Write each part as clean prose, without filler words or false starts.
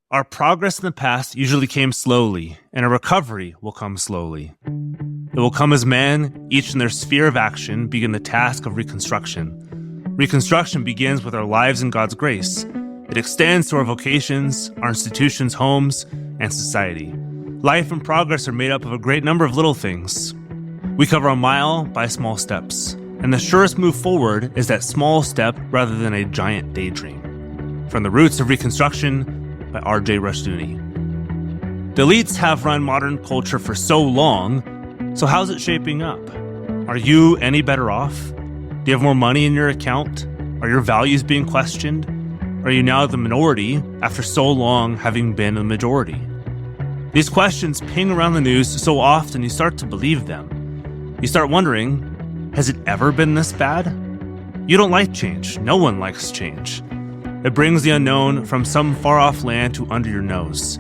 Our progress in the past usually came slowly, and our recovery will come slowly. It will come as men, each in their sphere of action, begin the task of reconstruction. Reconstruction begins with our lives in God's grace. It extends to our vocations, our institutions, homes, and society. Life and progress are made up of a great number of little things. We cover a mile by small steps, and the surest move forward is that small step rather than a giant daydream. From the Roots of Reconstruction by R.J. Rushdoony. The elites have run modern culture for so long, so how's it shaping up? Are you any better off? Do you have more money in your account? Are your values being questioned? Are you now the minority after so long having been the majority? These questions ping around the news so often you start to believe them. You start wondering, has it ever been this bad? You don't like change. No one likes change. It brings the unknown from some far-off land to under your nose.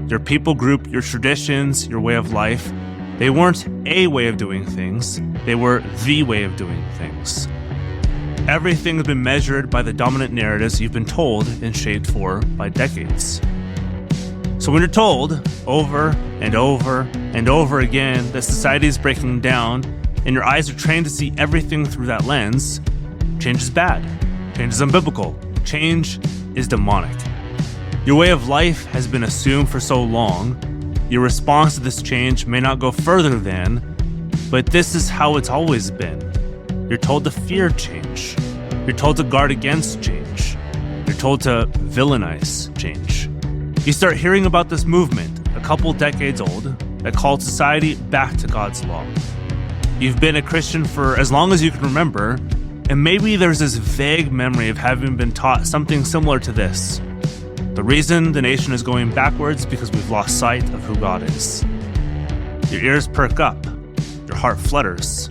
Your people group, your traditions, your way of life, they weren't a way of doing things, they were the way of doing things. Everything has been measured by the dominant narratives you've been told and shaped for by decades. So when you're told over and over and over again that society is breaking down and your eyes are trained to see everything through that lens, change is bad, change is unbiblical, change is demonic. Your way of life has been assumed for so long, your response to this change may not go further than, but this is how it's always been. You're told to fear change. You're told to guard against change. You're told to villainize change. You start hearing about this movement, a couple decades old, that called society back to God's law. You've been a Christian for as long as you can remember, and maybe there's this vague memory of having been taught something similar to this. The reason the nation is going backwards is because we've lost sight of who God is. Your ears perk up. Your heart flutters.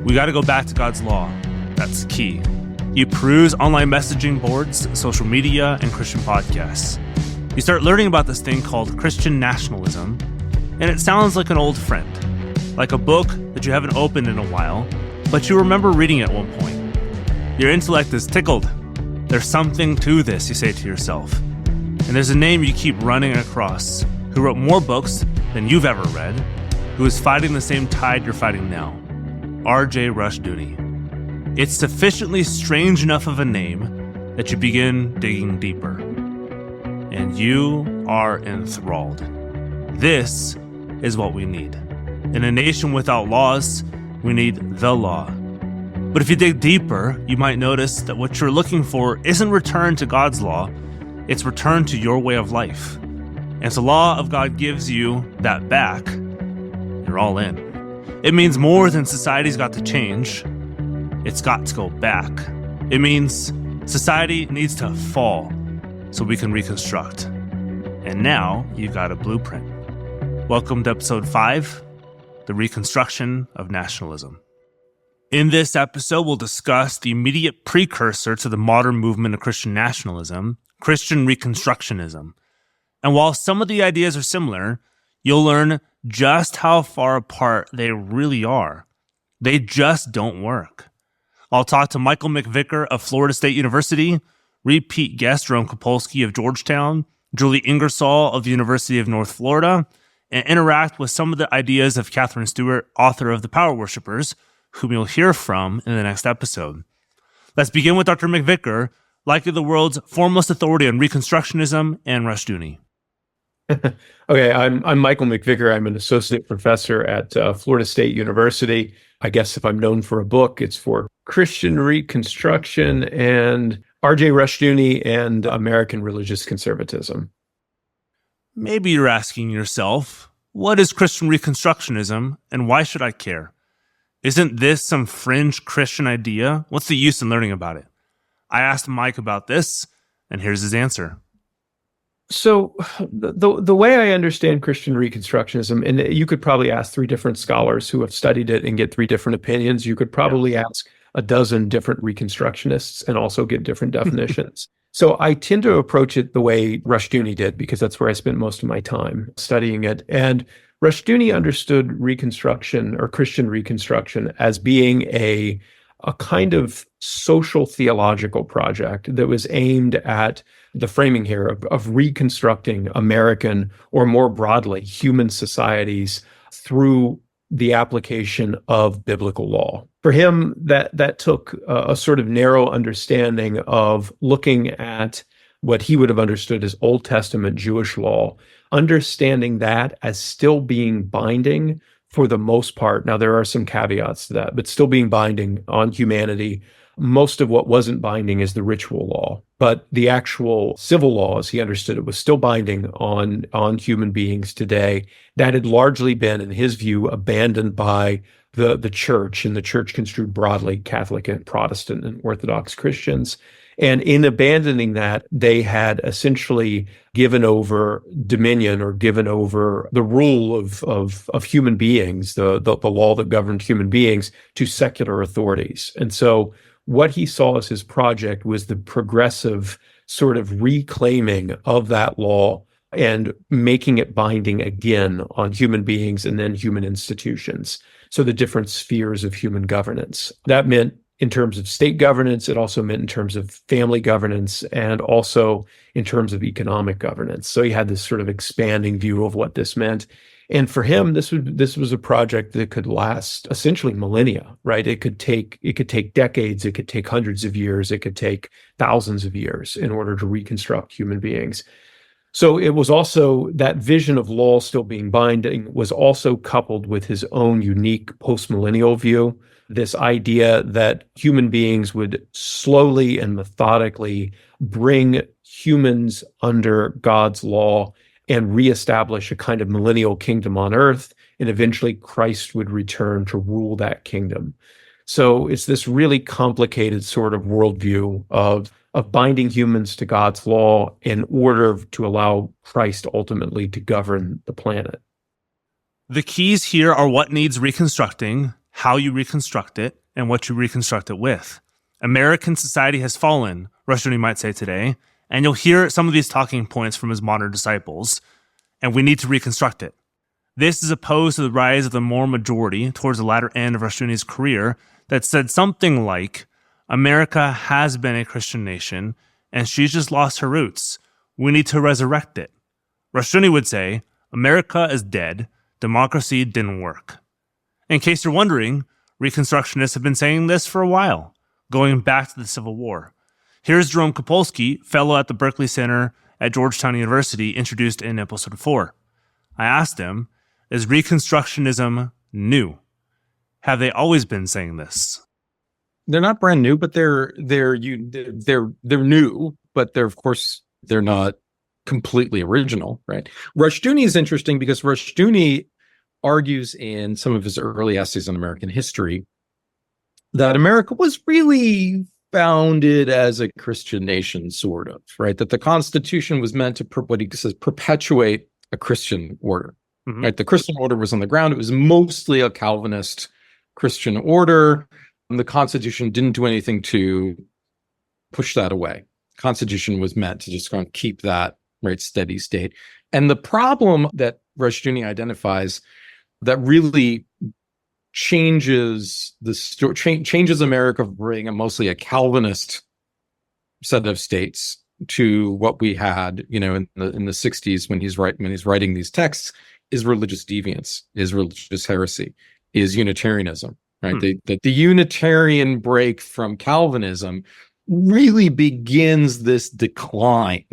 We got to go back to God's law. That's the key. You peruse online messaging boards, social media, and Christian podcasts. You start learning about this thing called Christian Nationalism, and it sounds like an old friend, like a book that you haven't opened in a while, but you remember reading it at one point. Your intellect is tickled. There's something to this, you say to yourself. And there's a name you keep running across, who wrote more books than you've ever read, who is fighting the same tide you're fighting now. R.J. Rushdoony. It's sufficiently strange enough of a name that you begin digging deeper. And you are enthralled. This is what we need. In a nation without laws, we need the law. But if you dig deeper, you might notice that what you're looking for isn't return to God's law, it's return to your way of life. And if the law of God gives you that back, you're all in. It means more than society's got to change. It's got to go back. It means society needs to fall so we can reconstruct. And now you've got a blueprint. Welcome to episode 5, the Reconstruction of Nationalism. In this episode, we'll discuss the immediate precursor to the modern movement of Christian nationalism, Christian Reconstructionism. And while some of the ideas are similar, you'll learn just how far apart they really are. They just don't work. I'll talk to Michael McVicar of Florida State University, repeat guest Jerome Copulsky of Georgetown, Julie Ingersoll of the University of North Florida, and interact with some of the ideas of Katherine Stewart, author of The Power Worshippers, whom you'll hear from in the next episode. Let's begin with Dr. McVicar, likely the world's foremost authority on Reconstructionism and Rushdoony. Okay, I'm Michael McVicar. I'm an associate professor at Florida State University. I guess if I'm known for a book, it's for Christian Reconstruction and R.J. Rushdoony and American Religious Conservatism. Maybe you're asking yourself, what is Christian Reconstructionism and why should I care? Isn't this some fringe Christian idea? What's the use in learning about it? I asked Mike about this, and here's his answer. So the way I understand Christian Reconstructionism, and you could probably ask 3 different scholars who have studied it and get 3 different opinions. You could probably ask a dozen different Reconstructionists and also get different definitions. So I tend to approach it the way Rushdoony did, because that's where I spent most of my time studying it. And Rushdoony understood Reconstruction or Christian Reconstruction as being a a kind of social theological project that was aimed at the framing here of reconstructing American, or more broadly, human societies through the application of biblical law. For him, that took a sort of narrow understanding of looking at what he would have understood as Old Testament Jewish law, understanding that as still being binding for the most part. Now, there are some caveats to that, but still being binding on humanity. Most of what wasn't binding is the ritual law, but the actual civil law, as he understood it, was still binding on human beings today. That had largely been, in his view, abandoned by the church, and the church construed broadly Catholic and Protestant and Orthodox Christians. And in abandoning that, they had essentially given over dominion, or given over the rule of human beings, the law that governed human beings, to secular authorities. And so what he saw as his project was the progressive sort of reclaiming of that law and making it binding again on human beings and then human institutions. So the different spheres of human governance. That meant in terms of state governance, it also meant in terms of family governance, and also in terms of economic governance. So he had this sort of expanding view of what this meant. And for him, this was a project that could last essentially millennia, right? It could take decades, it could take hundreds of years, it could take thousands of years in order to reconstruct human beings. So it was also that vision of law still being binding was also coupled with his own unique postmillennial view. This idea that human beings would slowly and methodically bring humans under God's law and reestablish a kind of millennial kingdom on earth, and eventually Christ would return to rule that kingdom. So it's this really complicated sort of worldview of binding humans to God's law in order to allow Christ ultimately to govern the planet. The keys here are what needs reconstructing, how you reconstruct it, and what you reconstruct it with. American society has fallen, Rushdoony might say today, and you'll hear some of these talking points from his modern disciples, and we need to reconstruct it. This is opposed to the rise of the moral majority towards the latter end of Rushdoony's career that said something like, America has been a Christian nation, and she's just lost her roots. We need to resurrect it. Rushdoony would say, America is dead. Democracy didn't work. In case you're wondering, Reconstructionists have been saying this for a while, going back to the Civil War. Here's Jerome Copulsky, fellow at the Berkeley Center at Georgetown University, introduced in episode 4. I asked him, is Reconstructionism new? Have they always been saying this? They're not brand new, but they're new, but they're, of course, they're not completely original, right? Rushdoony is interesting because Rushdoony argues in some of his early essays on American history that America was really founded as a Christian nation, sort of, right? That the Constitution was meant to, what he says, perpetuate a Christian order, right? The Christian order was on the ground. It was mostly a Calvinist Christian order. The Constitution didn't do anything to push that away. The Constitution was meant to just kind of keep that right steady state. And the problem that Rushdoony identifies that really changes changes America from being mostly a Calvinist set of states to what we had, in the 60s when he's writing these texts, is religious deviance, is religious heresy, is Unitarianism. Right. The Unitarian break from Calvinism really begins this decline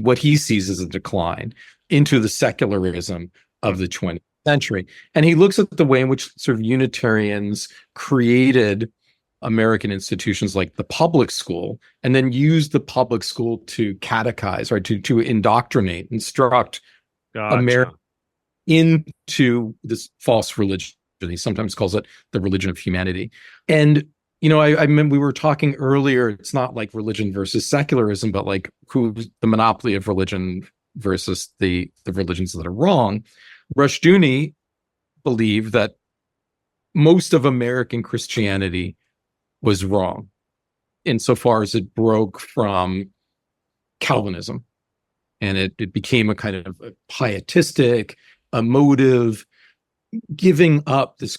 what he sees as a decline into the secularism of the 20th century. And he looks at the way in which sort of Unitarians created American institutions like the public school, and then used the public school to catechize, right, to indoctrinate, instruct America into this false religion. He sometimes calls it the religion of humanity. And, I mean, we were talking earlier, it's not like religion versus secularism, but like who's the monopoly of religion versus the religions that are wrong. Rushdoony believed that most of American Christianity was wrong insofar as it broke from Calvinism. And it became a kind of a pietistic, emotive, giving up this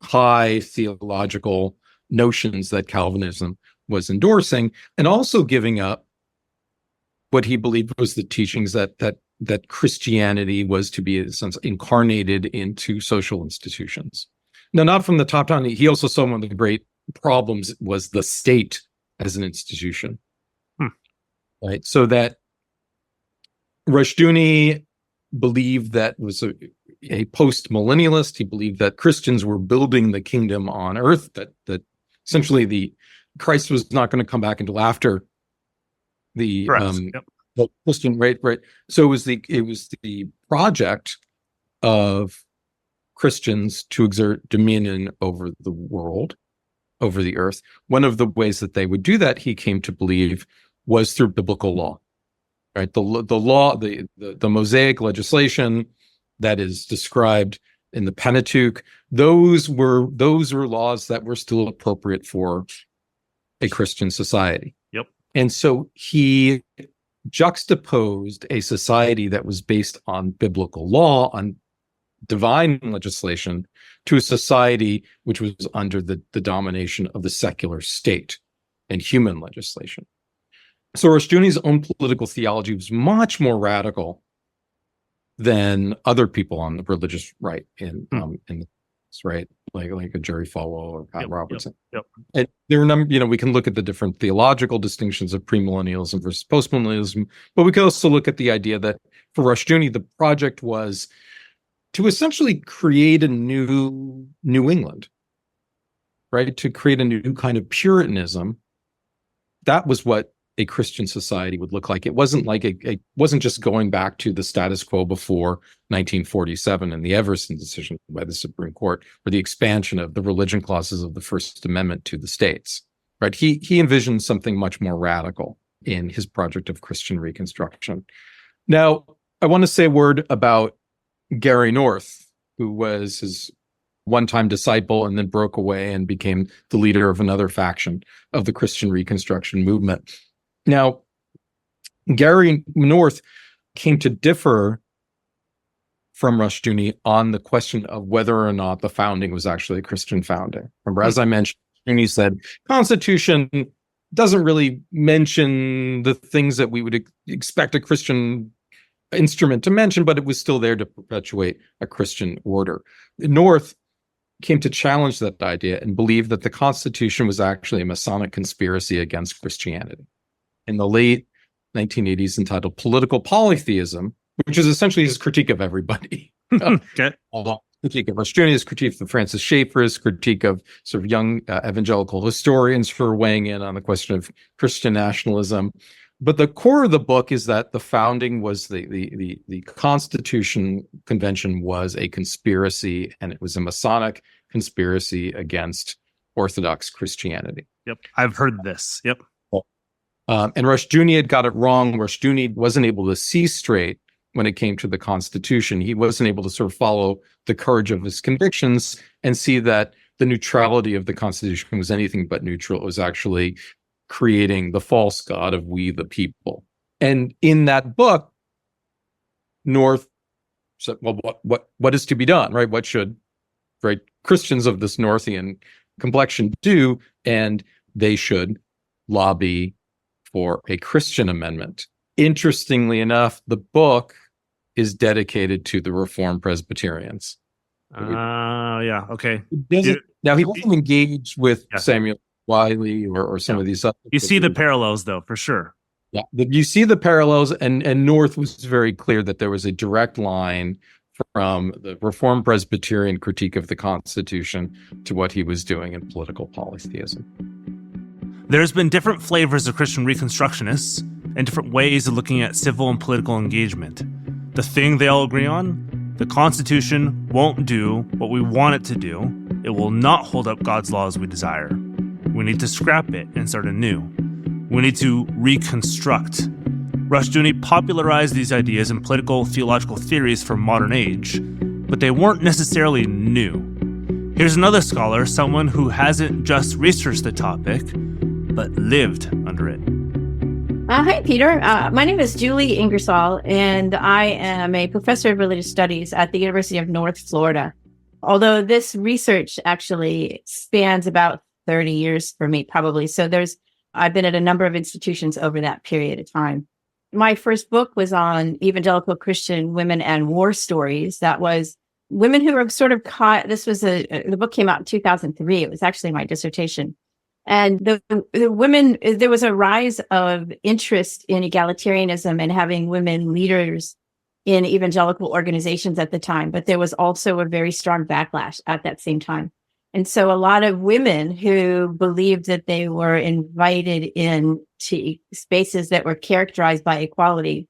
high theological notions that Calvinism was endorsing, and also giving up what he believed was the teachings that Christianity was to be, in a sense, incarnated into social institutions. Now, not from the top down. He also saw one of the great problems was the state as an institution, right? So that Rushdoony believed that was a post-millennialist. He believed that Christians were building the kingdom on earth, that essentially the Christ was not going to come back until after the Christian, right. So it was the project of Christians to exert dominion over the world, over the earth. One of the ways that they would do that, he came to believe, was through biblical law. Right, the law, the Mosaic legislation that is described in the Pentateuch, those were laws that were still appropriate for a Christian society. Yep. And so he juxtaposed a society that was based on biblical law, on divine legislation, to a society which was under the domination of the secular state and human legislation. So Rushdoony's own political theology was much more radical than other people on the religious right in right, like a Jerry Falwell or Pat Robertson. And there are a number, we can look at the different theological distinctions of premillennialism versus postmillennialism, but we can also look at the idea that for Rushdoony, the project was to essentially create a new New England, right? To create a new kind of Puritanism. That was what a Christian society would look like. It wasn't like it wasn't just going back to the status quo before 1947 and the Everson decision by the Supreme Court, or the expansion of the religion clauses of the First Amendment to the states. Right? He envisioned something much more radical in his project of Christian Reconstruction. Now, I want to say a word about Gary North, who was his one-time disciple and then broke away and became the leader of another faction of the Christian Reconstruction movement. Now, Gary North came to differ from Rushdoony on the question of whether or not the founding was actually a Christian founding. Remember, as I mentioned, Rushdoony said, Constitution doesn't really mention the things that we would expect a Christian instrument to mention, but it was still there to perpetuate a Christian order. North came to challenge that idea and believed that the Constitution was actually a Masonic conspiracy against Christianity. In the late 1980s, entitled Political Polytheism, which is essentially his critique of everybody. Okay. Critique of Rushdoony, his critique of Francis Schaeffer, his critique of sort of young evangelical historians for weighing in on the question of Christian nationalism. But the core of the book is that the founding was the Constitution Convention was a conspiracy, and it was a Masonic conspiracy against Orthodox Christianity. Yep. I've heard this. Yep. And Rushdoony had got it wrong. Rushdoony wasn't able to see straight when it came to the Constitution. He wasn't able to sort of follow the courage of his convictions and see that the neutrality of the Constitution was anything but neutral. It was actually creating the false god of we the people. And in that book, North said, well, what is to be done, right? What should Christians of this Northian complexion do? And they should lobby for a Christian amendment. Interestingly enough, the book is dedicated to the Reformed Presbyterians. Yeah, okay. Now, he wasn't engaged with Samuel Wiley or some of these others. You see the parallels, though, for sure. Yeah, you see the parallels, and North was very clear that there was a direct line from the Reformed Presbyterian critique of the Constitution to what he was doing in political polytheism. There's been different flavors of Christian Reconstructionists and different ways of looking at civil and political engagement. The thing they all agree on, the Constitution won't do what we want it to do. It will not hold up God's law as we desire. We need to scrap it and start anew. We need to reconstruct. Rushdoony popularized these ideas in political theological theories for modern age, but they weren't necessarily new. Here's another scholar, someone who hasn't just researched the topic, but lived under it. Hi, Peter. My name is Julie Ingersoll, and I am a professor of religious studies at the University of North Florida. Although this research actually spans about 30 years for me, probably. So I've been at a number of institutions over that period of time. My first book was on evangelical Christian women and war stories. That was women who were sort of caught. This was the book came out in 2003. It was actually my dissertation. And the women, there was a rise of interest in egalitarianism and having women leaders in evangelical organizations at the time. But there was also a very strong backlash at that same time. And so a lot of women who believed that they were invited into spaces that were characterized by equality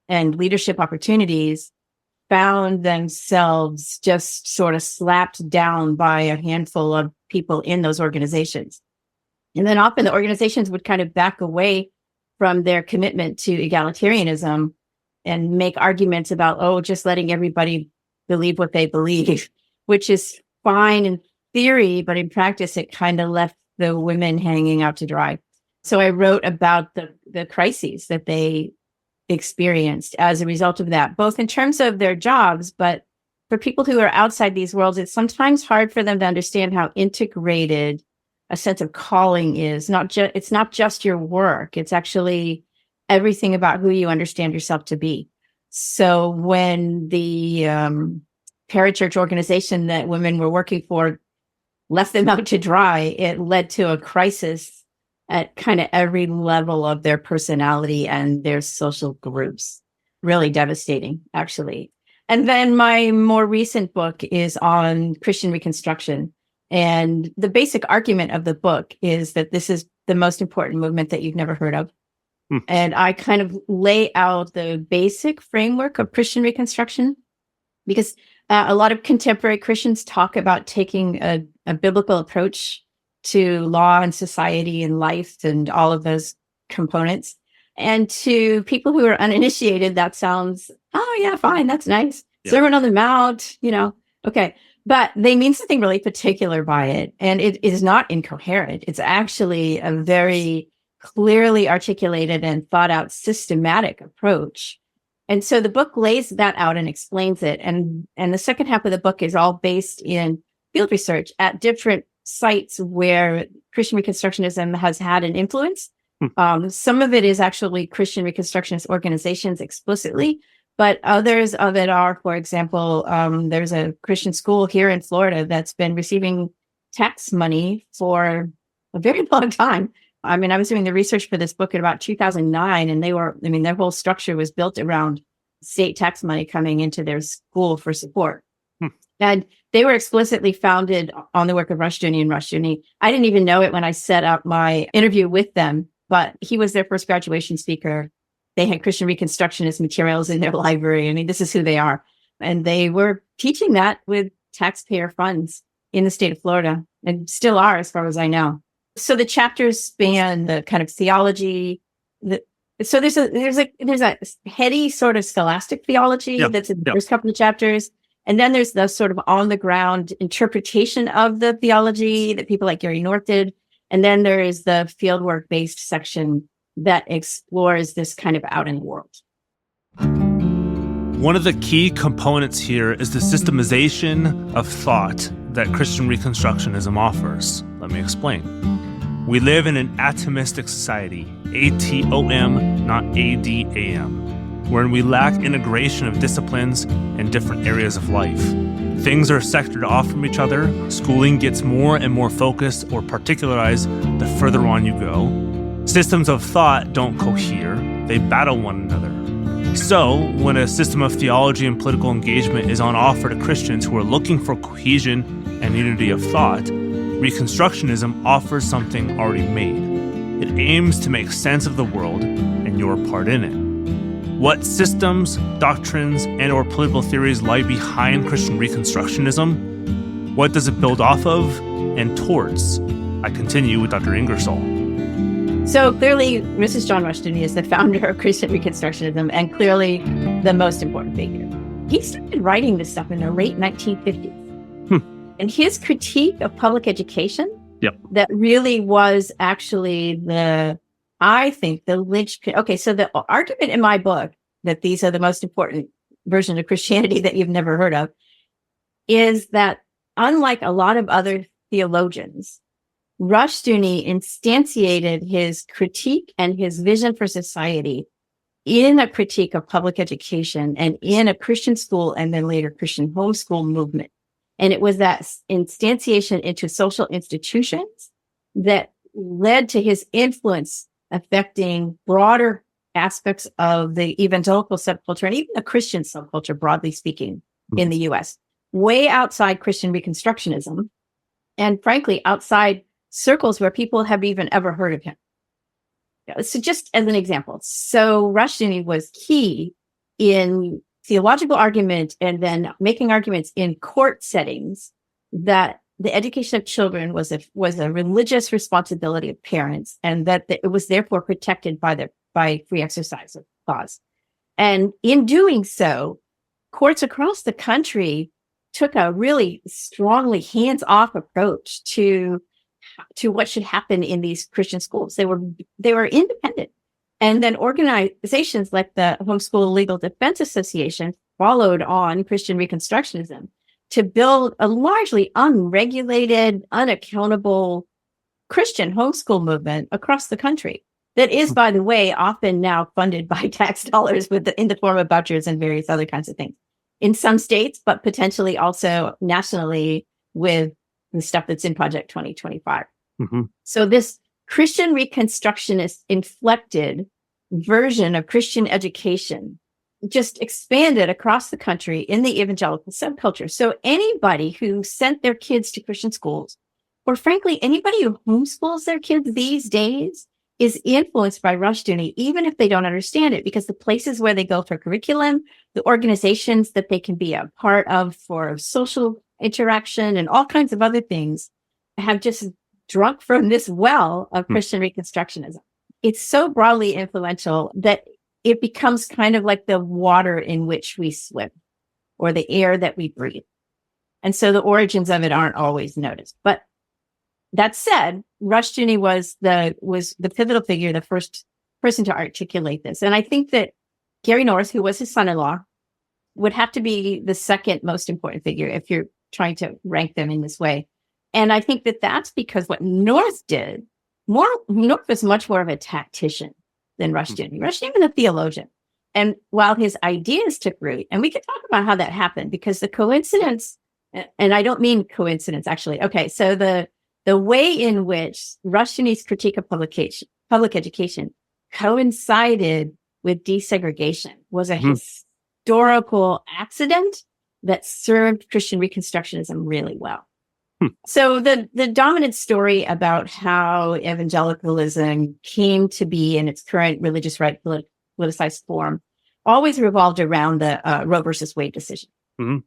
and leadership opportunities found themselves just sort of slapped down by a handful of people in those organizations. And then often the organizations would kind of back away from their commitment to egalitarianism and make arguments about, just letting everybody believe what they believe, which is fine in theory, but in practice, it kind of left the women hanging out to dry. So I wrote about the crises that they experienced as a result of that, both in terms of their jobs, but for people who are outside these worlds, it's sometimes hard for them to understand how integrated a sense of calling is. It's not just your work. It's actually everything about who you understand yourself to be. So when the parachurch organization that women were working for left them out to dry, it led to a crisis at kind of every level of their personality and their social groups. Really devastating, actually. And then my more recent book is on Christian Reconstruction. And the basic argument of the book is that this is the most important movement that you've never heard of. And I kind of lay out the basic framework of Christian Reconstruction, because a lot of contemporary Christians talk about taking a biblical approach to law and society and life and all of those components. And to people who are uninitiated, that sounds, oh yeah, fine, that's nice. Yeah. Sermon on the Mount, okay. But they mean something really particular by it. And it is not incoherent. It's actually a very clearly articulated and thought out systematic approach. And so the book lays that out and explains it. And the second half of the book is all based in field research at different sites where Christian Reconstructionism has had an influence. Some of it is actually Christian Reconstructionist organizations explicitly, but others of it are, for example, there's a Christian school here in Florida that's been receiving tax money for a very long time. I mean, I was doing the research for this book in about 2009, and their whole structure was built around state tax money coming into their school for support. And they were explicitly founded on the work of Rushdoony and Rushdoony. I didn't even know it when I set up my interview with them, but he was their first graduation speaker. They had Christian Reconstructionist materials in their library. I mean, this is who they are. And they were teaching that with taxpayer funds in the state of Florida, and still are, as far as I know. So the chapters span the kind of theology. So there's a heady sort of scholastic theology that's in the first couple of chapters. And then there's the sort of on the ground interpretation of the theology that people like Gary North did. And then there is the fieldwork based section that explores this kind of out in the world. One of the key components here is the systemization of thought that Christian Reconstructionism offers. Let me explain. We live in an atomistic society, A-T-O-M, not A-D-A-M, wherein we lack integration of disciplines in different areas of life. Things are sectored off from each other. Schooling gets more and more focused or particularized the further on you go. Systems of thought don't cohere. They battle one another. So, when a system of theology and political engagement is on offer to Christians who are looking for cohesion and unity of thought, Reconstructionism offers something already made. It aims to make sense of the world and your part in it. What systems, doctrines, and or political theories lie behind Christian Reconstructionism? What does it build off of and towards? I continue with Dr. Ingersoll. So clearly, Mrs. John Rushdoony is the founder of Christian Reconstructionism and clearly the most important figure. He started writing this stuff in the late 1950s. And his critique of public education, that really was actually I think the linchpin. Okay, so the argument in my book that these are the most important version of Christianity that you've never heard of is that unlike a lot of other theologians, Rushdoony instantiated his critique and his vision for society in a critique of public education and in a Christian school and then later Christian homeschool movement. And it was that instantiation into social institutions that led to his influence affecting broader aspects of the evangelical subculture and even the Christian subculture, broadly speaking, in the US, way outside Christian Reconstructionism, and frankly, outside circles where people have even ever heard of him. So just as an example, so Rushdoony was key in theological argument and then making arguments in court settings that the education of children was a religious responsibility of parents, and that it was therefore protected by free exercise clause. And in doing so, courts across the country took a really strongly hands-off approach to what should happen in these Christian schools. They were independent. And then organizations like the Homeschool Legal Defense Association followed on Christian Reconstructionism to build a largely unregulated, unaccountable Christian homeschool movement across the country that is, by the way, often now funded by tax dollars in the form of vouchers and various other kinds of things in some states, but potentially also nationally with the stuff that's in Project 2025. Mm-hmm. So this Christian Reconstructionist inflected version of Christian education just expanded across the country in the evangelical subculture. So anybody who sent their kids to Christian schools, or frankly, anybody who homeschools their kids these days, is influenced by Rushdoony, even if they don't understand it, because the places where they go for curriculum, the organizations that they can be a part of for social interaction and all kinds of other things have just drunk from this well of Christian Reconstructionism. It's so broadly influential that it becomes kind of like the water in which we swim or the air that we breathe. And so the origins of it aren't always noticed. But that said, Rushdoony was the pivotal figure, the first person to articulate this. And I think that Gary North, who was his son-in-law, would have to be the second most important figure if you're trying to rank them in this way. And I think that that's because what North did, North was much more of a tactician than Rushdoony. Rushdoony was a theologian. And while his ideas took root, and we could talk about how that happened, because the coincidence, and I don't mean coincidence, actually. Okay, so the way in which Rushdoony's critique of public education coincided with desegregation was a historical accident that served Christian Reconstructionism really well. So the dominant story about how evangelicalism came to be in its current religious right politicized form always revolved around the Roe versus Wade decision. Mm-hmm.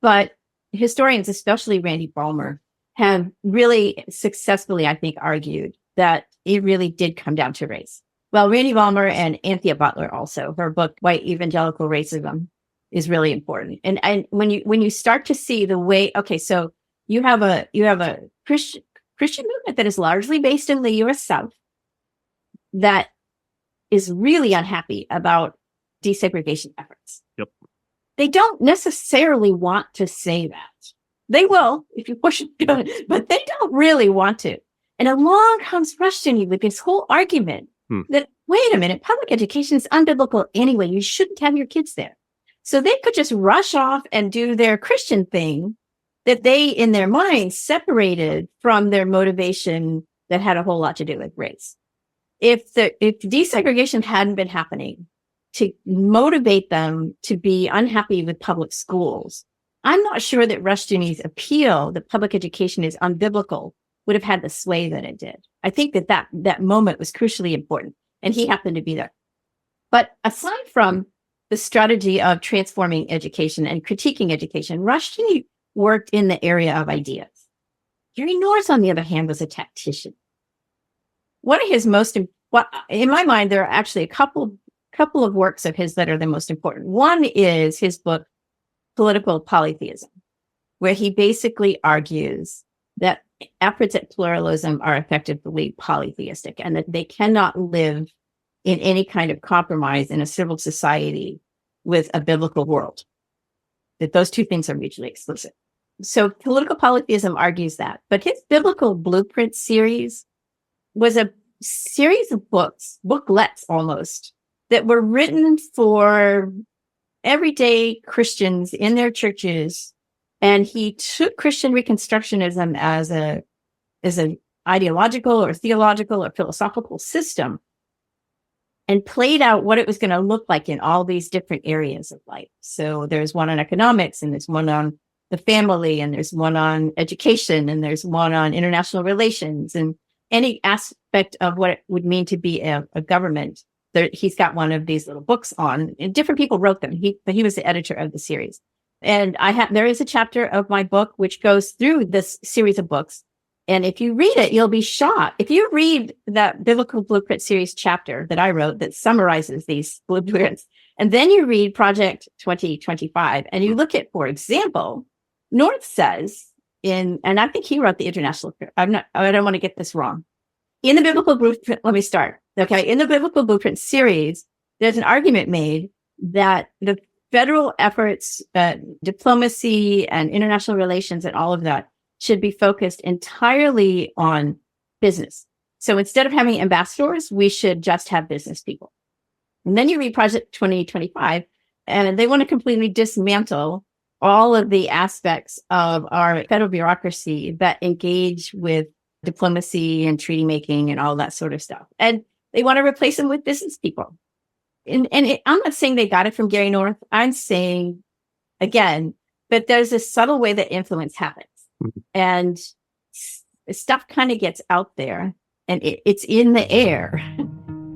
But historians, especially Randy Ballmer, have really successfully, I think, argued that it really did come down to race. Well, Randy Ballmer and Anthea Butler also, her book, White Evangelical Racism, is really important. And when you start to see the way, okay, so you have a Christian movement that is largely based in the U.S. South that is really unhappy about desegregation efforts. Yep. They don't necessarily want to say that. They will if you push it, but they don't really want to. And along comes Rushdoony with this whole argument that, wait a minute, public education is unbiblical anyway. You shouldn't have your kids there. So they could just rush off and do their Christian thing that they, in their minds, separated from their motivation that had a whole lot to do with race. If desegregation hadn't been happening to motivate them to be unhappy with public schools, I'm not sure that Rushdoony's appeal that public education is unbiblical would have had the sway that it did. I think that moment was crucially important, and he happened to be there. But aside from the strategy of transforming education and critiquing education, Rushdoony worked in the area of ideas. Gary North, on the other hand, was a tactician. One of his in my mind, there are actually a couple of works of his that are the most important. One is his book, Political Polytheism, where he basically argues that efforts at pluralism are effectively polytheistic and that they cannot live in any kind of compromise in a civil society with a biblical world, that those two things are mutually exclusive. So political polytheism argues that. But his biblical blueprint series was a series of books, booklets almost, that were written for everyday Christians in their churches. And he took Christian Reconstructionism as an ideological or theological or philosophical system and played out what it was going to look like in all these different areas of life. So there's one on economics, and there's one on the family, and there's one on education, and there's one on international relations, and any aspect of what it would mean to be a government. He's got one of these little books on, and different people wrote them. But he was the editor of the series. And there is a chapter of my book which goes through this series of books. And if you read it, you'll be shocked. If you read that Biblical Blueprint series chapter that I wrote that summarizes these blueprints, and then you read Project 2025, and you look at, for example, North says and I think he wrote the international, I don't want to get this wrong. In the Biblical Blueprint, let me start. Okay. In the Biblical Blueprint series, there's an argument made that the federal efforts, diplomacy and international relations and all of that should be focused entirely on business. So instead of having ambassadors, we should just have business people. And then you read Project 2025, and they want to completely dismantle all of the aspects of our federal bureaucracy that engage with diplomacy and treaty making and all that sort of stuff. And they want to replace them with business people. I'm not saying they got it from Gary North. I'm saying, again, but there's a subtle way that influence happens. Mm-hmm. And stuff kind of gets out there, and it's in the air.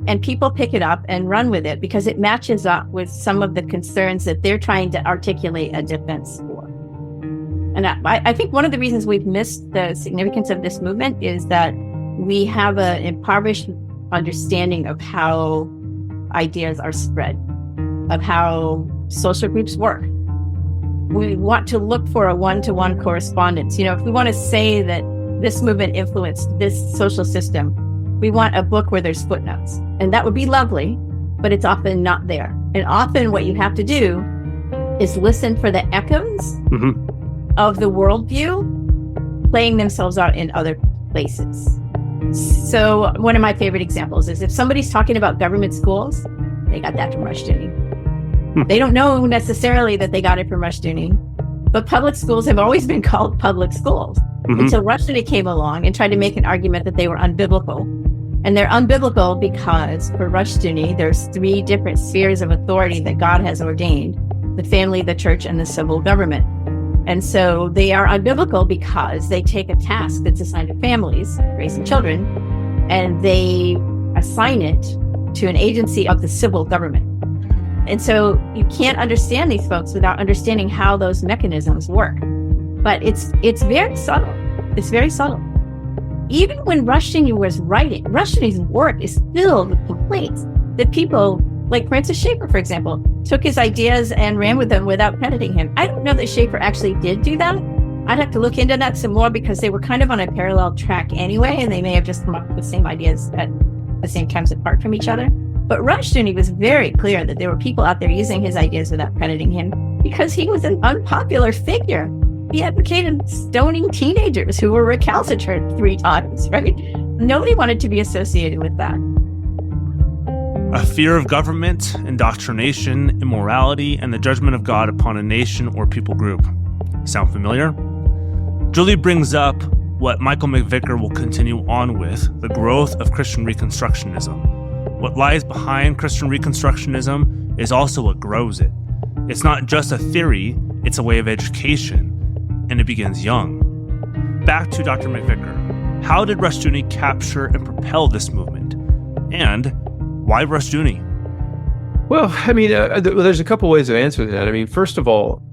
And people pick it up and run with it because it matches up with some of the concerns that they're trying to articulate a defense for. And I think one of the reasons we've missed the significance of this movement is that we have an impoverished understanding of how ideas are spread, of how social groups work. We want to look for a one-to-one correspondence. If we want to say that this movement influenced this social system, we want a book where there's footnotes. And that would be lovely, but it's often not there. And often what you have to do is listen for the echoes of the worldview playing themselves out in other places. So one of my favorite examples is if somebody's talking about government schools, they got that from Rushdoony. They don't know necessarily that they got it from Rushdoony, but public schools have always been called public schools until Rushdoony came along and tried to make an argument that they were unbiblical. And they're unbiblical because for Rushdoony, there's 3 different spheres of authority that God has ordained: the family, the church, and the civil government. And so they are unbiblical because they take a task that's assigned to families, raising children, and they assign it to an agency of the civil government. And so you can't understand these folks without understanding how those mechanisms work. But it's very subtle. It's very subtle. Even when Rushdoony was writing, Rushdoony's work is filled with complaints that people, like Francis Schaeffer, for example, took his ideas and ran with them without crediting him. I don't know that Schaeffer actually did do that. I'd have to look into that some more because they were kind of on a parallel track anyway, and they may have just come up with the same ideas at the same times apart from each other. But Rushdoony was very clear that there were people out there using his ideas without crediting him because he was an unpopular figure. He advocated stoning teenagers who were recalcitrant 3 times, right? Nobody wanted to be associated with that. A fear of government, indoctrination, immorality, and the judgment of God upon a nation or people group. Sound familiar? Julie brings up what Michael McVicar will continue on with, the growth of Christian Reconstructionism. What lies behind Christian Reconstructionism is also what grows it. It's not just a theory, it's a way of education, and it begins young. Back to Dr. McVicar. How did Rushdoony capture and propel this movement? And why Rushdoony? Well, there's a couple ways of answering that. First of all,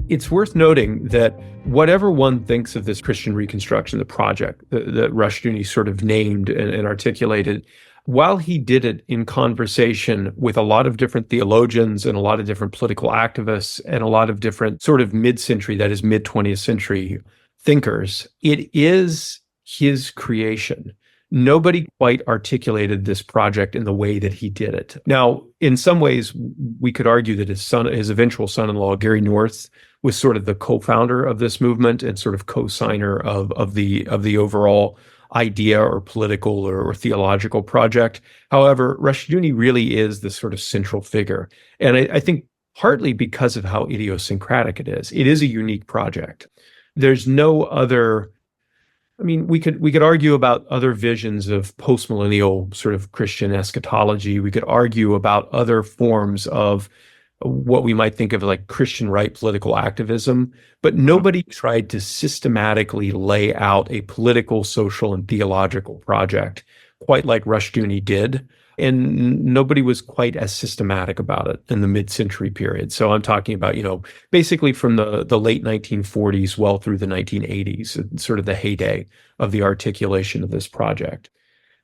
it's worth noting that whatever one thinks of this Christian Reconstruction, the project that Rushdoony sort of named and articulated, while he did it in conversation with a lot of different theologians and a lot of different political activists and a lot of different sort of mid-century, that is mid-20th century thinkers, it is his creation. nobody quite articulated this project in the way that he did it. Now, in some ways, we could argue that his eventual son-in-law, Gary North, was sort of the co-founder of this movement and sort of co-signer of the overall idea or political or theological project. However, Rushdoony really is the sort of central figure. And I think partly because of how idiosyncratic it is. It is a unique project. There's no other, I mean, we could argue about other visions of postmillennial sort of Christian eschatology. We could argue about other forms of what we might think of like Christian right political activism, but nobody tried to systematically lay out a political, social, and theological project quite like Rushdoony did. And nobody was quite as systematic about it in the mid-century period. So I'm talking about, basically from the late 1940s well through the 1980s, sort of the heyday of the articulation of this project.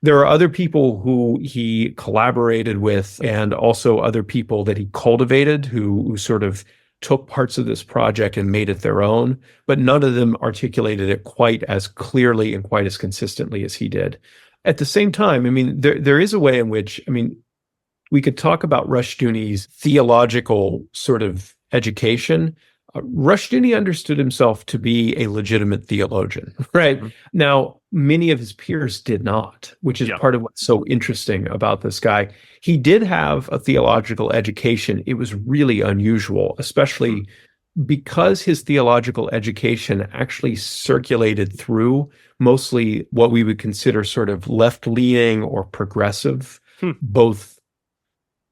There are other people who he collaborated with and also other people that he cultivated who sort of took parts of this project and made it their own, but none of them articulated it quite as clearly and quite as consistently as he did. At the same time, I mean, there is a way in which, I mean, we could talk about Rushdoony's theological sort of education. Rushdoony understood himself to be a legitimate theologian, right? Mm-hmm. Now, many of his peers did not, which is part of what's so interesting about this guy. He did have a theological education. It was really unusual, especially because his theological education actually circulated through mostly what we would consider sort of left-leaning or progressive, both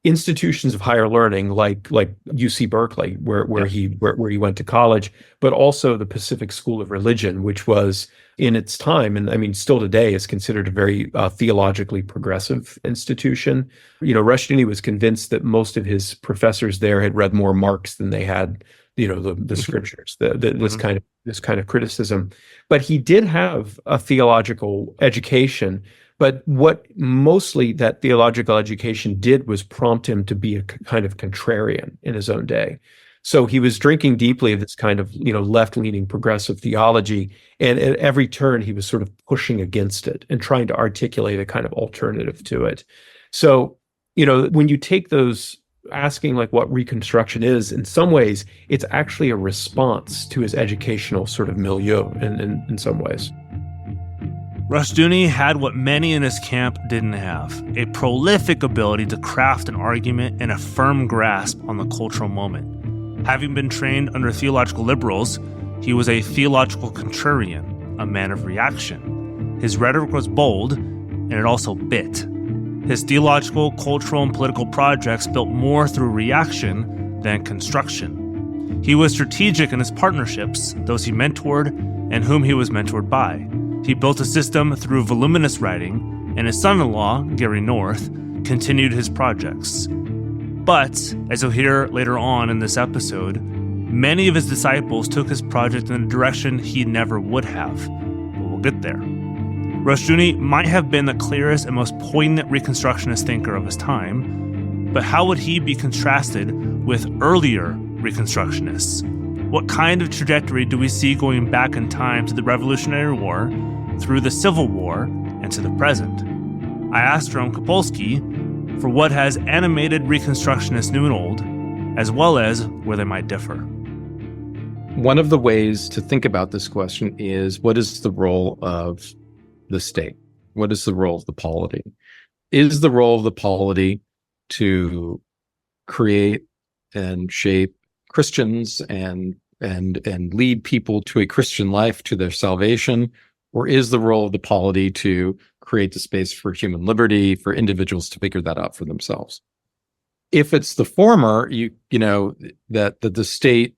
institutions of higher learning like UC Berkeley, where he went to college, but also the Pacific School of Religion, which was in its time, and I mean still today, is considered a very theologically progressive institution. Rushdoony was convinced that most of his professors there had read more Marx than they had the scriptures, this kind of criticism. But he did have a theological education. But what mostly that theological education did was prompt him to be a kind of contrarian in his own day. So he was drinking deeply of this kind of, left-leaning progressive theology. And at every turn, he was sort of pushing against it and trying to articulate a kind of alternative to it. So, when you take those, asking like what Reconstruction is, in some ways, it's actually a response to his educational sort of milieu in some ways. Rushdoony had what many in his camp didn't have, a prolific ability to craft an argument and a firm grasp on the cultural moment. Having been trained under theological liberals, he was a theological contrarian, a man of reaction. His rhetoric was bold, and it also bit. His theological, cultural, and political projects built more through reaction than construction. He was strategic in his partnerships, those he mentored and whom he was mentored by. He built a system through voluminous writing, and his son-in-law, Gary North, continued his projects. But, as you'll hear later on in this episode, many of his disciples took his project in a direction he never would have. But we'll get there. Rushdoony might have been the clearest and most poignant Reconstructionist thinker of his time, but how would he be contrasted with earlier Reconstructionists? What kind of trajectory do we see going back in time to the Revolutionary War, through the Civil War, and to the present? I asked Jerome Copulsky for what has animated Reconstructionists new and old, as well as where they might differ. One of the ways to think about this question is, what is the role of the state? What is the role of the polity? Is the role of the polity to create and shape Christians and lead people to a Christian life, to their salvation? Or is the role of the polity to create the space for human liberty, for individuals to figure that out for themselves? If it's the former, that the state,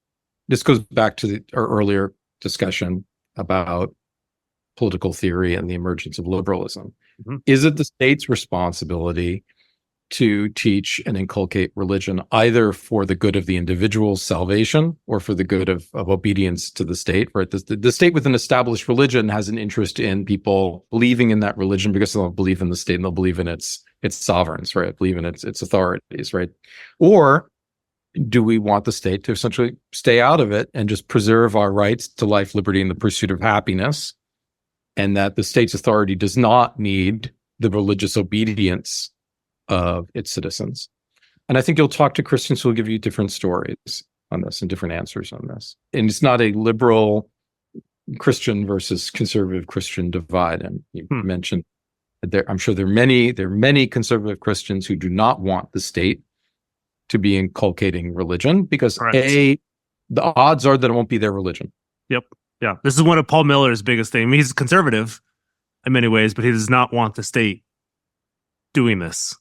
this goes back to our earlier discussion about political theory and the emergence of liberalism. Mm-hmm. Is it the state's responsibility to teach and inculcate religion either for the good of the individual's salvation or for the good of obedience to the state, right? The state with an established religion has an interest in people believing in that religion because they'll believe in the state and they'll believe in its sovereigns, right? Believe in its authorities, right? Or do we want the state to essentially stay out of it and just preserve our rights to life, liberty, and the pursuit of happiness, and that the state's authority does not need the religious obedience of its citizens. And I think you'll talk to Christians who will give you different stories on this and different answers on this. And it's not a liberal Christian versus conservative Christian divide. And you mentioned that I'm sure there are many conservative Christians who do not want the state to be inculcating religion because the odds are that it won't be their religion. Yep. Yeah. This is one of Paul Miller's biggest things. I mean, he's conservative in many ways, but he does not want the state doing this.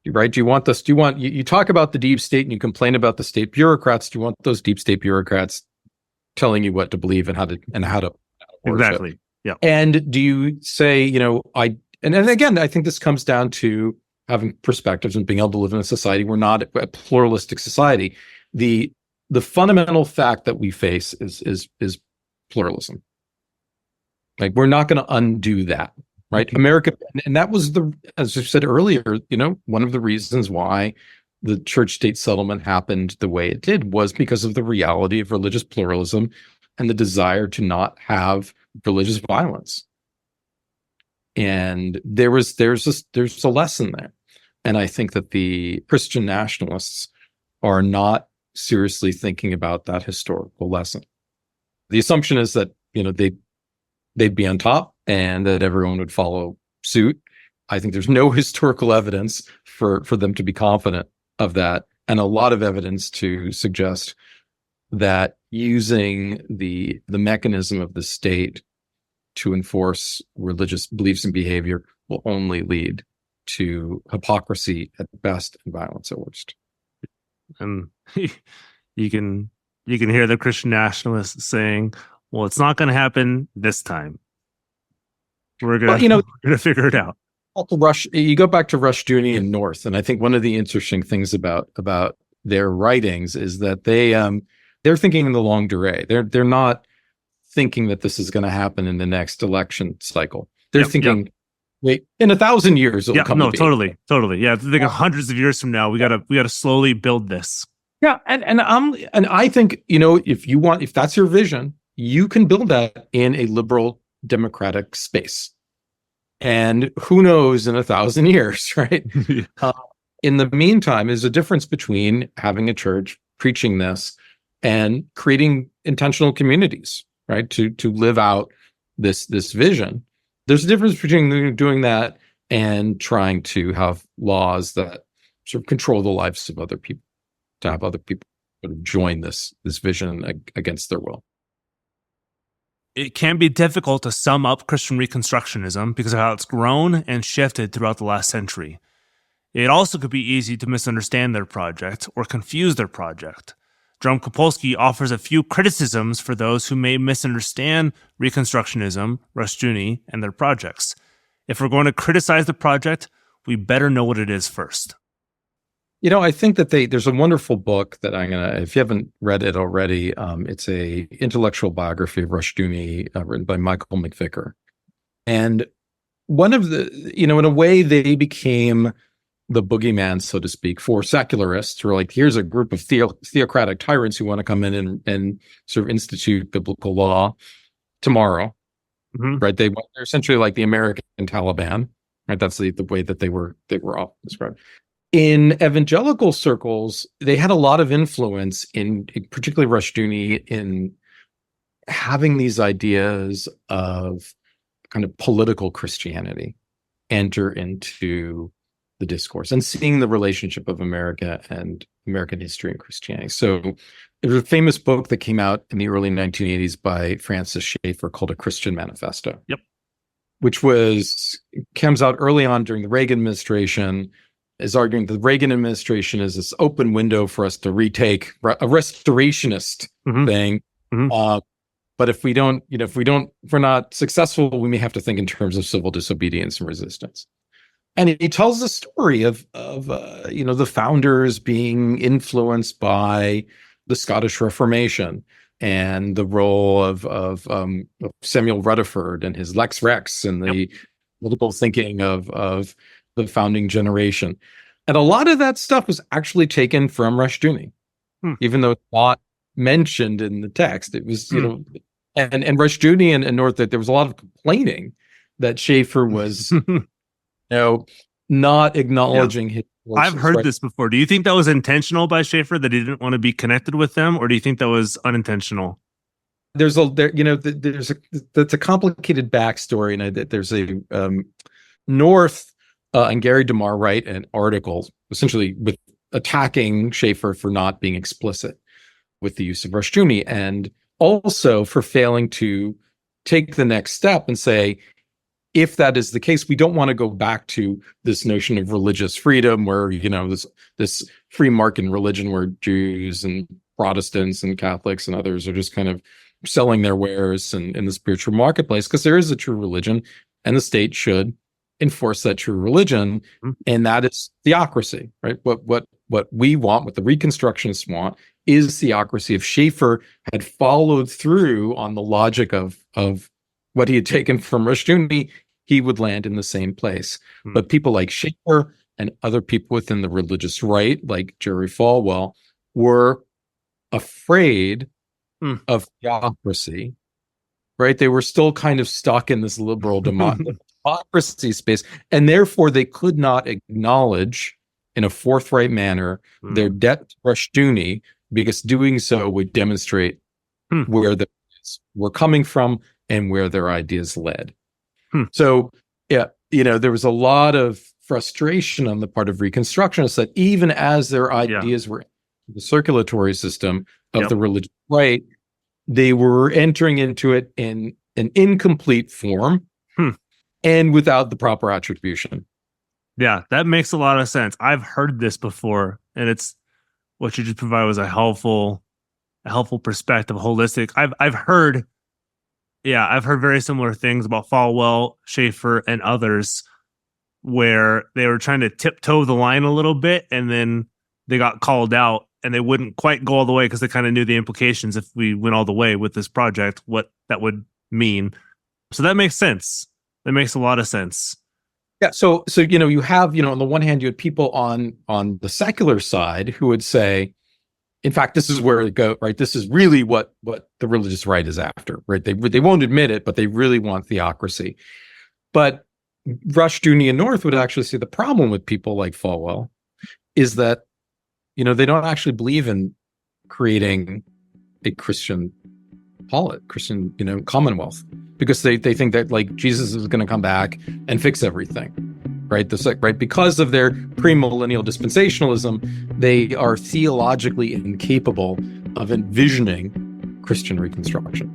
Right? Do you want this? You talk about the deep state and you complain about the state bureaucrats. Do you want those deep state bureaucrats telling you what to believe and how to worship? Exactly. Yeah. And do you say, and again, I think this comes down to having perspectives and being able to live in a society. We're not a pluralistic society. The fundamental fact that we face is pluralism. Like, we're not going to undo that. Right. America. And that was as I said earlier, one of the reasons why the church state settlement happened the way it did was because of the reality of religious pluralism and the desire to not have religious violence. And there's a lesson there. And I think that the Christian nationalists are not seriously thinking about that historical lesson. The assumption is that, they'd be on top and that everyone would follow suit. I think there's no historical evidence for them to be confident of that, and a lot of evidence to suggest that using the mechanism of the state to enforce religious beliefs and behavior will only lead to hypocrisy at best and violence at worst. And you can hear the Christian nationalists saying, well, it's not going to happen this time. We're going to figure it out. You go back to Rushdoony and North, and I think one of the interesting things about their writings is that they're thinking in the longue durée. They're not thinking that this is going to happen in the next election cycle. They're thinking, wait, in 1,000 years it'll come. No, totally. Yeah, they're thinking hundreds of years from now. We gotta slowly build this. Yeah, and I think if that's your vision, you can build that in a liberal democratic space. And who knows in 1,000 years, right? In the meantime, there's a difference between having a church preaching this and creating intentional communities, right? To live out this vision. There's a difference between doing that and trying to have laws that sort of control the lives of other people, to have other people sort of join this vision against their will. It can be difficult to sum up Christian Reconstructionism because of how it's grown and shifted throughout the last century. It also could be easy to misunderstand their project or confuse their project. Jerome Copulsky offers a few criticisms for those who may misunderstand Reconstructionism, Rushdoony, and their projects. If we're going to criticize the project, we better know what it is first. I think that there's a wonderful book that if you haven't read it already, it's a intellectual biography of Rushdoony written by Michael McVicar. And one of in a way, they became the boogeyman, so to speak, for secularists who are like, here's a group of theocratic tyrants who want to come in and sort of institute biblical law tomorrow, right? They're essentially like the American Taliban, right? That's the way that they were often described. In evangelical circles, they had a lot of influence in particularly Rushdoony in having these ideas of kind of political Christianity enter into the discourse and seeing the relationship of America and American history and Christianity. So there's a famous book that came out in the early 1980s by Francis Schaeffer called A Christian Manifesto. Yep. Which comes out early on during the Reagan administration, is arguing the Reagan administration is this open window for us to retake a restorationist thing. But if we're not successful, we may have to think in terms of civil disobedience and resistance. And he tells the story of the founders being influenced by the Scottish Reformation and the role of Samuel Rutherford and his Lex Rex and the political thinking of the founding generation. And a lot of that stuff was actually taken from Rushdoony, even though it's not mentioned in the text. It was, And Rushdoony and North, that there was a lot of complaining that Schaeffer was, not acknowledging his sources, I've heard right? this before. Do you think that was intentional by Schaeffer, that he didn't want to be connected with them, or do you think that was unintentional? There's a complicated backstory, and there's a North and Gary DeMar write an article essentially with attacking Schaeffer for not being explicit with the use of Rushdoony, and also for failing to take the next step and say, if that is the case, we don't want to go back to this notion of religious freedom where, this free market religion where Jews and Protestants and Catholics and others are just kind of selling their wares in the spiritual marketplace, because there is a true religion and the state should enforce that true religion. And that is theocracy, right? What we want, what the Reconstructionists want, is theocracy. If Schaeffer had followed through on the logic of what he had taken from Rushdoony, he would land in the same place. But people like Schaeffer and other people within the religious right, like Jerry Falwell, were afraid of theocracy, right? They were still kind of stuck in this liberal democracy space, and therefore they could not acknowledge in a forthright manner their debt to Rushdoony, because doing so would demonstrate where the were coming from and where their ideas led. So, there was a lot of frustration on the part of Reconstructionists that even as their ideas were in the circulatory system of the religious right, they were entering into it in an incomplete form and without the proper attribution. Yeah, that makes a lot of sense. I've heard this before, and it's what you just provided was a helpful perspective, holistic. I've heard very similar things about Falwell, Schaeffer, and others, where they were trying to tiptoe the line a little bit, and then they got called out, and they wouldn't quite go all the way because they kind of knew the implications if we went all the way with this project, what that would mean. So that makes sense. That makes a lot of sense. Yeah. So you have, on the one hand, you had people on the secular side who would say, in fact, this is where it go, right? This is really what the religious right is after, right? They won't admit it, but they really want theocracy. But Rushdoony and North would actually see the problem with people like Falwell is that, they don't actually believe in creating a Christian commonwealth, because they think that like Jesus is going to come back and fix everything, right? Right, because of their premillennial dispensationalism, they are theologically incapable of envisioning Christian Reconstruction.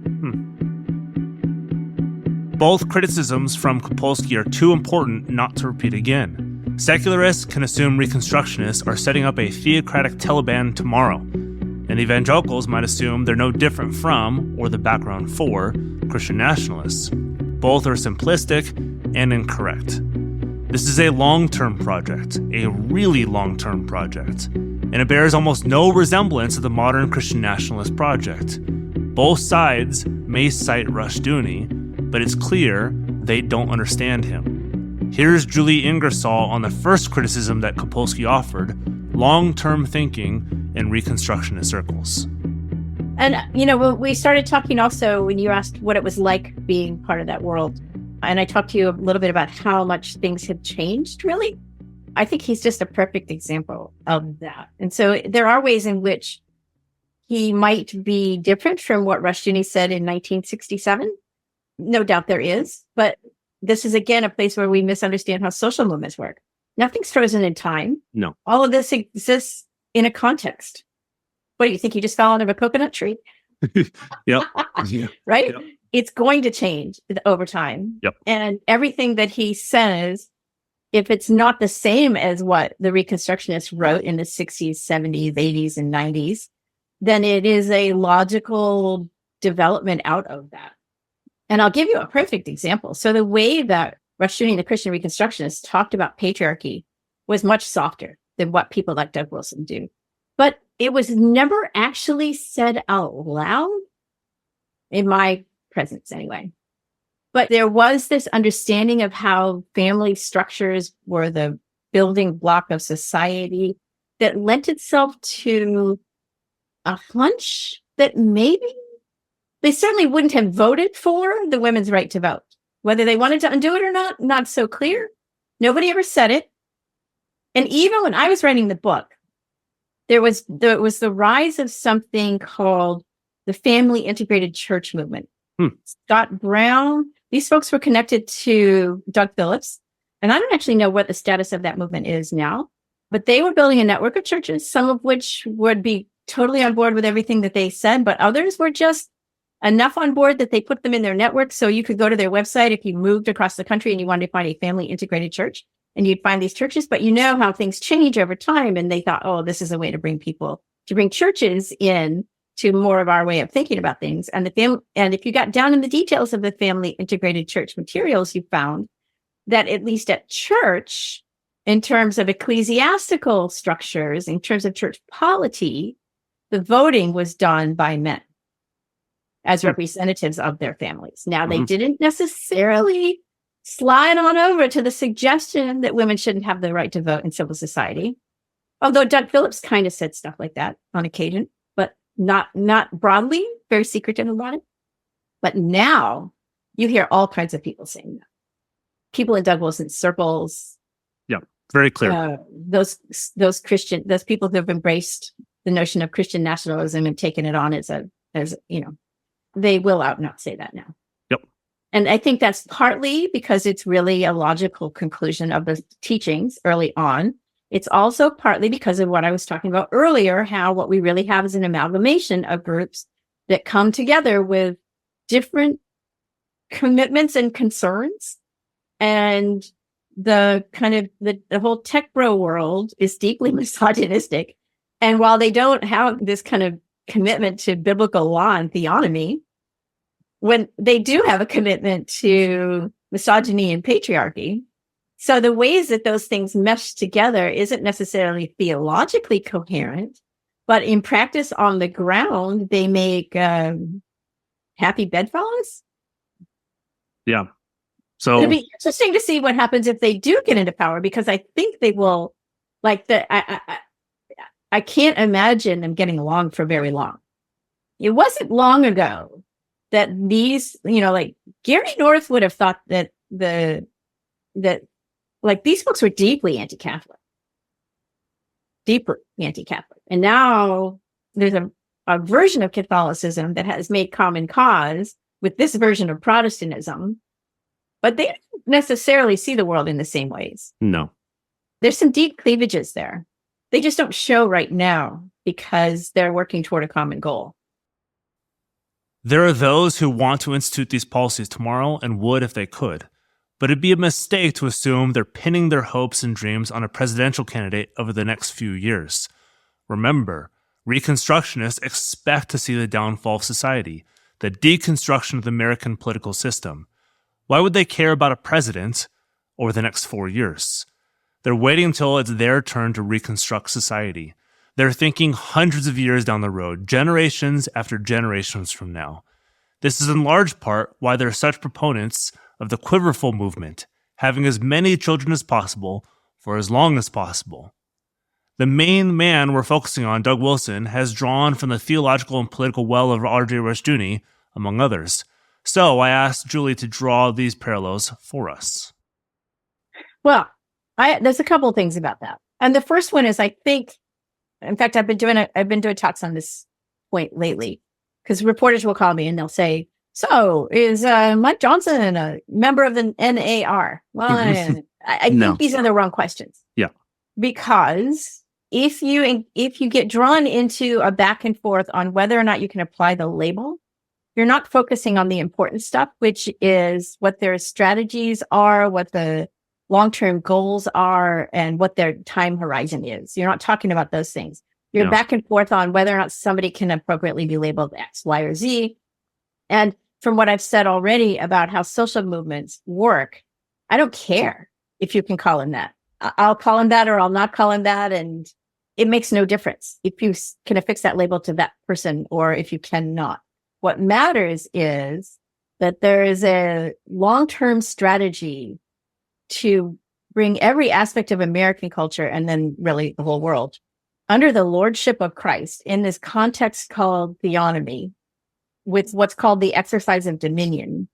Both criticisms from Copulsky are too important not to repeat again. Secularists can assume Reconstructionists are setting up a theocratic Taliban tomorrow, and evangelicals might assume they're no different from, or the background for, Christian nationalists. Both are simplistic and incorrect. This is a long-term project, a really long-term project, and it bears almost no resemblance to the modern Christian nationalist project. Both sides may cite Rushdoony, but it's clear they don't understand him. Here's Julie Ingersoll on the first criticism that Copulsky offered: long-term thinking in Reconstructionist circles. And, we started talking also when you asked what it was like being part of that world. And I talked to you a little bit about how much things have changed, really. I think he's just a perfect example of that. And so there are ways in which he might be different from what Rushdoony said in 1967. No doubt there is. But this is, again, a place where we misunderstand how social movements work. Nothing's frozen in time. No. All of this exists in a context. What do you think? You just fell out of a coconut tree? Yep. Right? Yep. It's going to change over time. Yep. And everything that he says, if it's not the same as what the Reconstructionists wrote in the 60s, 70s, 80s, and 90s, then it is a logical development out of that. And I'll give you a perfect example. So the way that Rushdoony and the Christian Reconstructionists talked about patriarchy was much softer than what people like Doug Wilson do. But it was never actually said out loud, in my presence anyway. But there was this understanding of how family structures were the building block of society that lent itself to a hunch that maybe they certainly wouldn't have voted for the women's right to vote. Whether they wanted to undo it or not so clear. Nobody ever said it. And even when I was writing the book, there was the rise of something called the Family Integrated Church movement. Scott Brown, these folks were connected to Doug Phillips. And I don't actually know what the status of that movement is now, but they were building a network of churches, some of which would be totally on board with everything that they said, but others were just enough on board that they put them in their network. So you could go to their website if you moved across the country and you wanted to find a family integrated church, and you'd find these churches, but you know how things change over time. And they thought, oh, this is a way to bring churches in to more of our way of thinking about things. And if you got down in the details of the family integrated church materials, you found that at least at church, in terms of ecclesiastical structures, in terms of church polity, the voting was done by men as representatives of their families. Now, they didn't necessarily slide on over to the suggestion that women shouldn't have the right to vote in civil society, although Doug Phillips kind of said stuff like that on occasion, but not broadly, very secretive about it. But now you hear all kinds of people saying that. People in Doug Wilson's circles. Yeah, very clear. Those people who have embraced the notion of Christian nationalism and taken it on as they will out not say that now. Yep. And I think that's partly because it's really a logical conclusion of the teachings early on. It's also partly because of what I was talking about earlier, how what we really have is an amalgamation of groups that come together with different commitments and concerns. And the kind of the whole tech bro world is deeply misogynistic. And while they don't have this kind of commitment to biblical law and theonomy, when they do have a commitment to misogyny and patriarchy. So the ways that those things mesh together isn't necessarily theologically coherent, but in practice on the ground, they make happy bedfellows. Yeah. So it'll be interesting to see what happens if they do get into power, because I think they will, I can't imagine them getting along for very long. It wasn't long ago that these, Gary North would have thought that these folks were deeply anti-Catholic. And now there's a version of Catholicism that has made common cause with this version of Protestantism, but they don't necessarily see the world in the same ways. No. There's some deep cleavages there. They just don't show right now because they're working toward a common goal. There are those who want to institute these policies tomorrow and would if they could, but it'd be a mistake to assume they're pinning their hopes and dreams on a presidential candidate over the next few years. Remember, Reconstructionists expect to see the downfall of society, the deconstruction of the American political system. Why would they care about a president over the next 4 years? They're waiting until it's their turn to reconstruct society. They're thinking hundreds of years down the road, generations after generations from now. This is in large part why there are such proponents of the quiverful movement, having as many children as possible for as long as possible. The main man we're focusing on, Doug Wilson, has drawn from the theological and political well of R.J. Rushdoony, among others. So I asked Julie to draw these parallels for us. Well, there's a couple of things about that. And the first one is, I think, in fact, I've been doing talks on this point lately, because reporters will call me and they'll say, so is Mike Johnson a member of the NAR? Well, I think these are the wrong questions. Yeah. Because if you get drawn into a back and forth on whether or not you can apply the label, you're not focusing on the important stuff, which is what their strategies are, what the long-term goals are, and what their time horizon is. You're not talking about those things. You're back and forth on whether or not somebody can appropriately be labeled X, Y, or Z. And from what I've said already about how social movements work, I don't care if you can call him that. I'll call him that or I'll not call him that. And it makes no difference if you can affix that label to that person or if you cannot. What matters is that there is a long-term strategy to bring every aspect of American culture, and then really the whole world, under the lordship of Christ in this context called theonomy, with what's called the exercise of dominion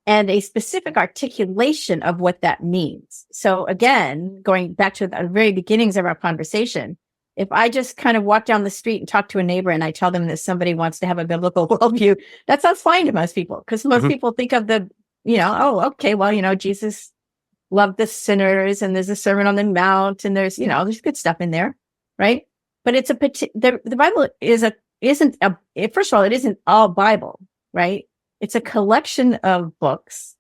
and a specific articulation of what that means. So again, going back to the very beginnings of our conversation, if I just kind of walk down the street and talk to a neighbor and I tell them that somebody wants to have a biblical worldview, that sounds fine to most people, because most people think of the, oh, okay, well, Jesus loved the sinners and there's a Sermon on the Mount and there's good stuff in there, right? But it's the Bible first of all, it isn't all Bible, right? It's a collection of books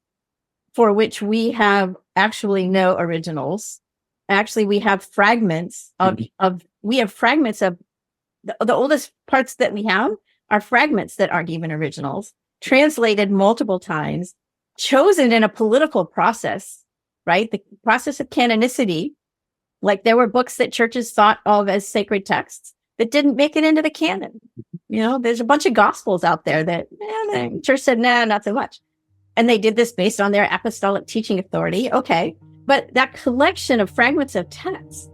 for which we have actually no originals. Actually, we have fragments of the oldest parts that we have are fragments that aren't even originals, translated multiple times, chosen in a political process, right? The process of canonicity. Like there were books that churches thought of as sacred texts that didn't make it into the canon. There's a bunch of gospels out there that the church said, nah, not so much. And they did this based on their apostolic teaching authority. Okay. But that collection of fragments of text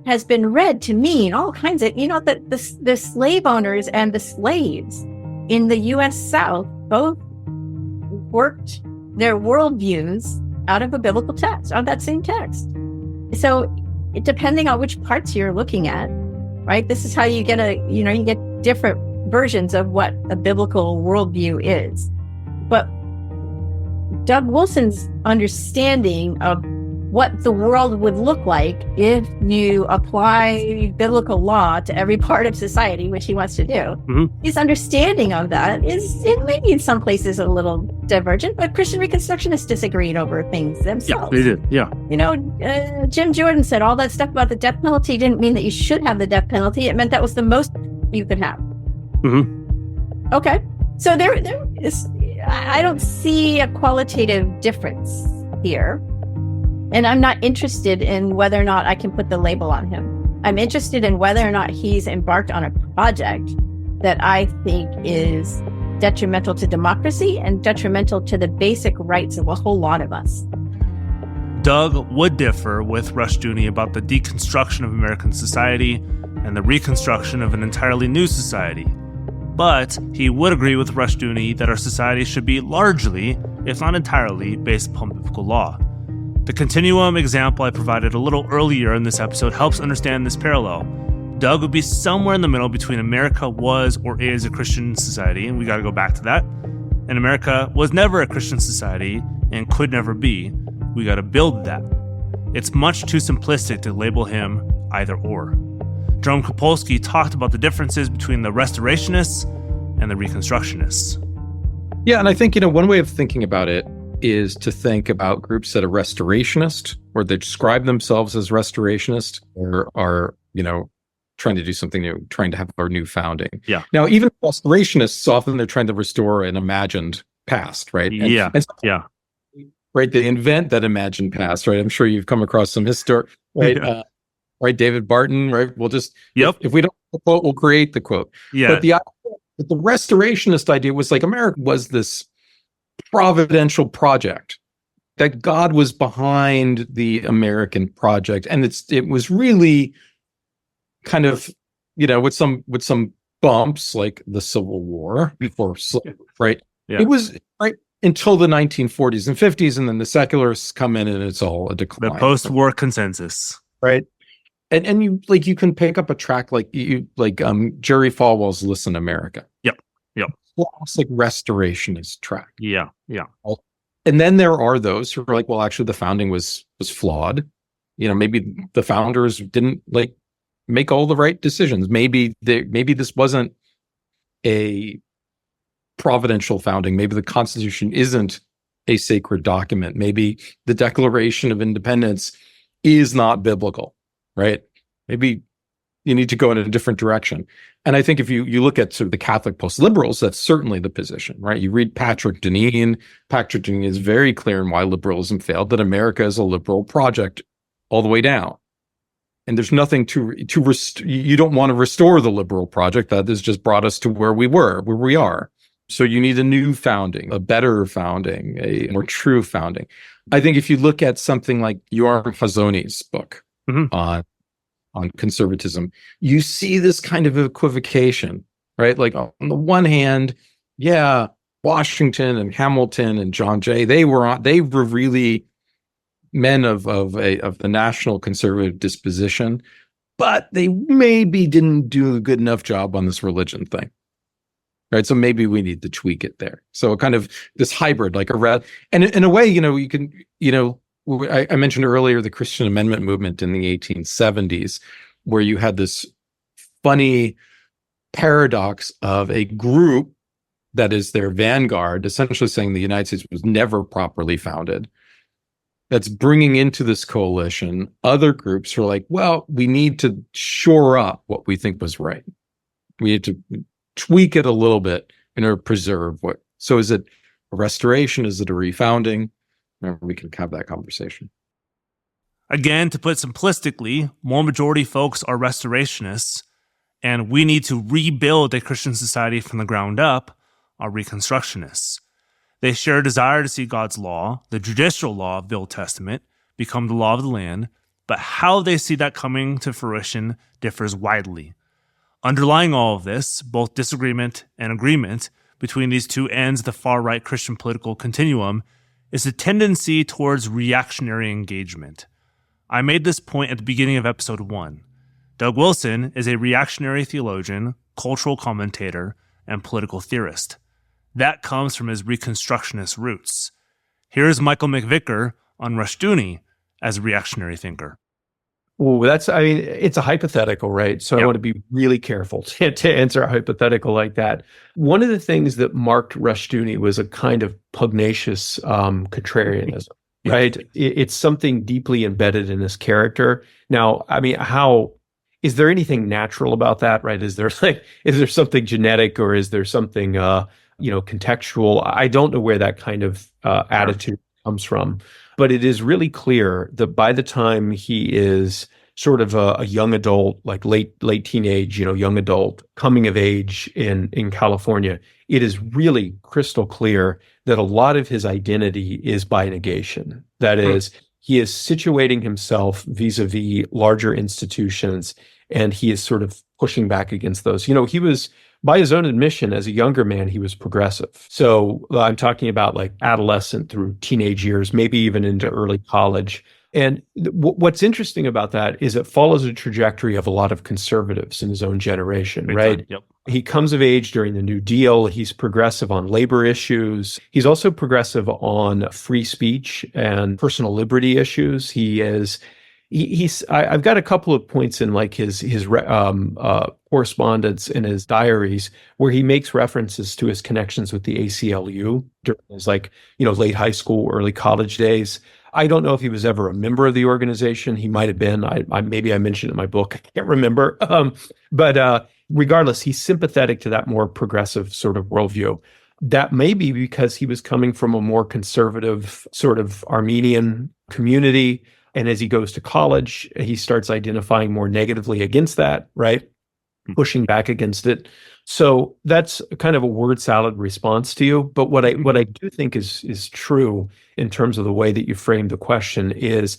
has been read to mean all kinds of, that the slave owners and the slaves in the U.S. South both worked their worldviews out of a biblical text, out of that same text. So depending on which parts you're looking at, right? This is how you get you get different versions of what a biblical worldview is. But Doug Wilson's understanding of what the world would look like if you apply biblical law to every part of society, which he wants to do. His understanding of that is, it may be in some places a little divergent, but Christian Reconstructionists disagreed over things themselves. Yeah, they did. Yeah. Jim Jordan said all that stuff about the death penalty didn't mean that you should have the death penalty. It meant that was the most you could have. Okay. So there is, I don't see a qualitative difference here. And I'm not interested in whether or not I can put the label on him. I'm interested in whether or not he's embarked on a project that I think is detrimental to democracy and detrimental to the basic rights of a whole lot of us. Doug would differ with Rushdoony about the deconstruction of American society and the reconstruction of an entirely new society. But he would agree with Rushdoony that our society should be largely, if not entirely, based upon biblical law. The continuum example I provided a little earlier in this episode helps understand this parallel. Doug would be somewhere in the middle between America was or is a Christian society, and we got to go back to that, and America was never a Christian society and could never be. We got to build that. It's much too simplistic to label him either or. Jerome Copulsky talked about the differences between the Restorationists and the Reconstructionists. Yeah, and I think, one way of thinking about it is to think about groups that are restorationist, or they describe themselves as restorationist, or are, trying to do something new, trying to have a new founding. Yeah. Now, even restorationists, often they're trying to restore an imagined past, right? Right, they invent that imagined past, right? I'm sure you've come across some right? Right, David Barton, right? We'll just, if we don't have the quote, we'll create the quote. Yeah. But the restorationist idea was like America was this providential project, that God was behind the American project, and it was really kind of with some bumps like the Civil War before, right? Yeah. It was right until the 1940s and 50s, and then the secularists come in and it's all a decline. The post-war consensus, right? And you can pick up a track like Jerry Falwell's "Listen America." Yep. Classic restorationist track. Yeah. And then there are those who are like, well, actually the founding was flawed. Maybe the founders didn't make all the right decisions. Maybe this wasn't a providential founding. Maybe the Constitution isn't a sacred document. Maybe the Declaration of Independence is not biblical, right? Maybe you need to go in a different direction. And I think if you look at sort of the Catholic post-liberals, that's certainly the position, right? You read Patrick Deneen. Patrick Deneen is very clear in why liberalism failed, that America is a liberal project all the way down. And there's nothing you don't want to restore the liberal project that has just brought us to where we are. So you need a new founding, a better founding, a more true founding. I think if you look at something like Yoram Hazony's book on conservatism, you see this kind of equivocation, right? Like on the one hand, Yeah, Washington and Hamilton and John Jay, they were really men of the national conservative disposition, but they maybe didn't do a good enough job on this religion thing. Right. So maybe we need to tweak it there. So kind of this hybrid, like and in a way, you can, I mentioned earlier the Christian Amendment movement in the 1870s, where you had this funny paradox of a group that is their vanguard, essentially saying the United States was never properly founded. That's bringing into this coalition other groups who are like, well, we need to shore up what we think was right. We need to tweak it a little bit in order to preserve what. So is it a restoration? Is it a refounding? We can have that conversation. Again, to put simplistically, more majority folks are restorationists, and we need to rebuild a Christian society from the ground up are Reconstructionists. They share a desire to see God's law, the judicial law of the Old Testament, become the law of the land, but how they see that coming to fruition differs widely. Underlying all of this, both disagreement and agreement between these two ends of the far-right Christian political continuum, is a tendency towards reactionary engagement. I made this point at the beginning of episode 1. Doug Wilson is a reactionary theologian, cultural commentator, and political theorist. That comes from his Reconstructionist roots. Here's Michael McVicar on Rushdoony as a reactionary thinker. Oh, it's a hypothetical, right? So I want to be really careful to answer a hypothetical like that. One of the things that marked Rushdoony was a kind of pugnacious contrarianism, right? It's something deeply embedded in his character. Now, is there anything natural about that, right? Is there something genetic, or is there something, contextual? I don't know where that kind of attitude comes from. But it is really clear that by the time he is sort of a young adult, like late teenage, young adult, coming of age in California, it is really crystal clear that a lot of his identity is by negation. That is, he is situating himself vis-a-vis larger institutions, and he is sort of pushing back against those. He was, by his own admission, as a younger man, he was progressive. So I'm talking about like adolescent through teenage years, maybe even into early college. And what's interesting about that is it follows a trajectory of a lot of conservatives in his own generation, right? Yep. He comes of age during the New Deal. He's progressive on labor issues. He's also progressive on free speech and personal liberty issues. I've got a couple of points in like his correspondence in his diaries where he makes references to his connections with the ACLU during his late high school, early college days. I don't know if he was ever a member of the organization. He might have been. Maybe I mentioned it in my book. I can't remember. But regardless, he's sympathetic to that more progressive sort of worldview. That may be because he was coming from a more conservative sort of Armenian community. And as he goes to college, he starts identifying more negatively against that, right? Pushing back against it. So that's kind of a word salad response to you. But what I do think is true in terms of the way that you framed the question is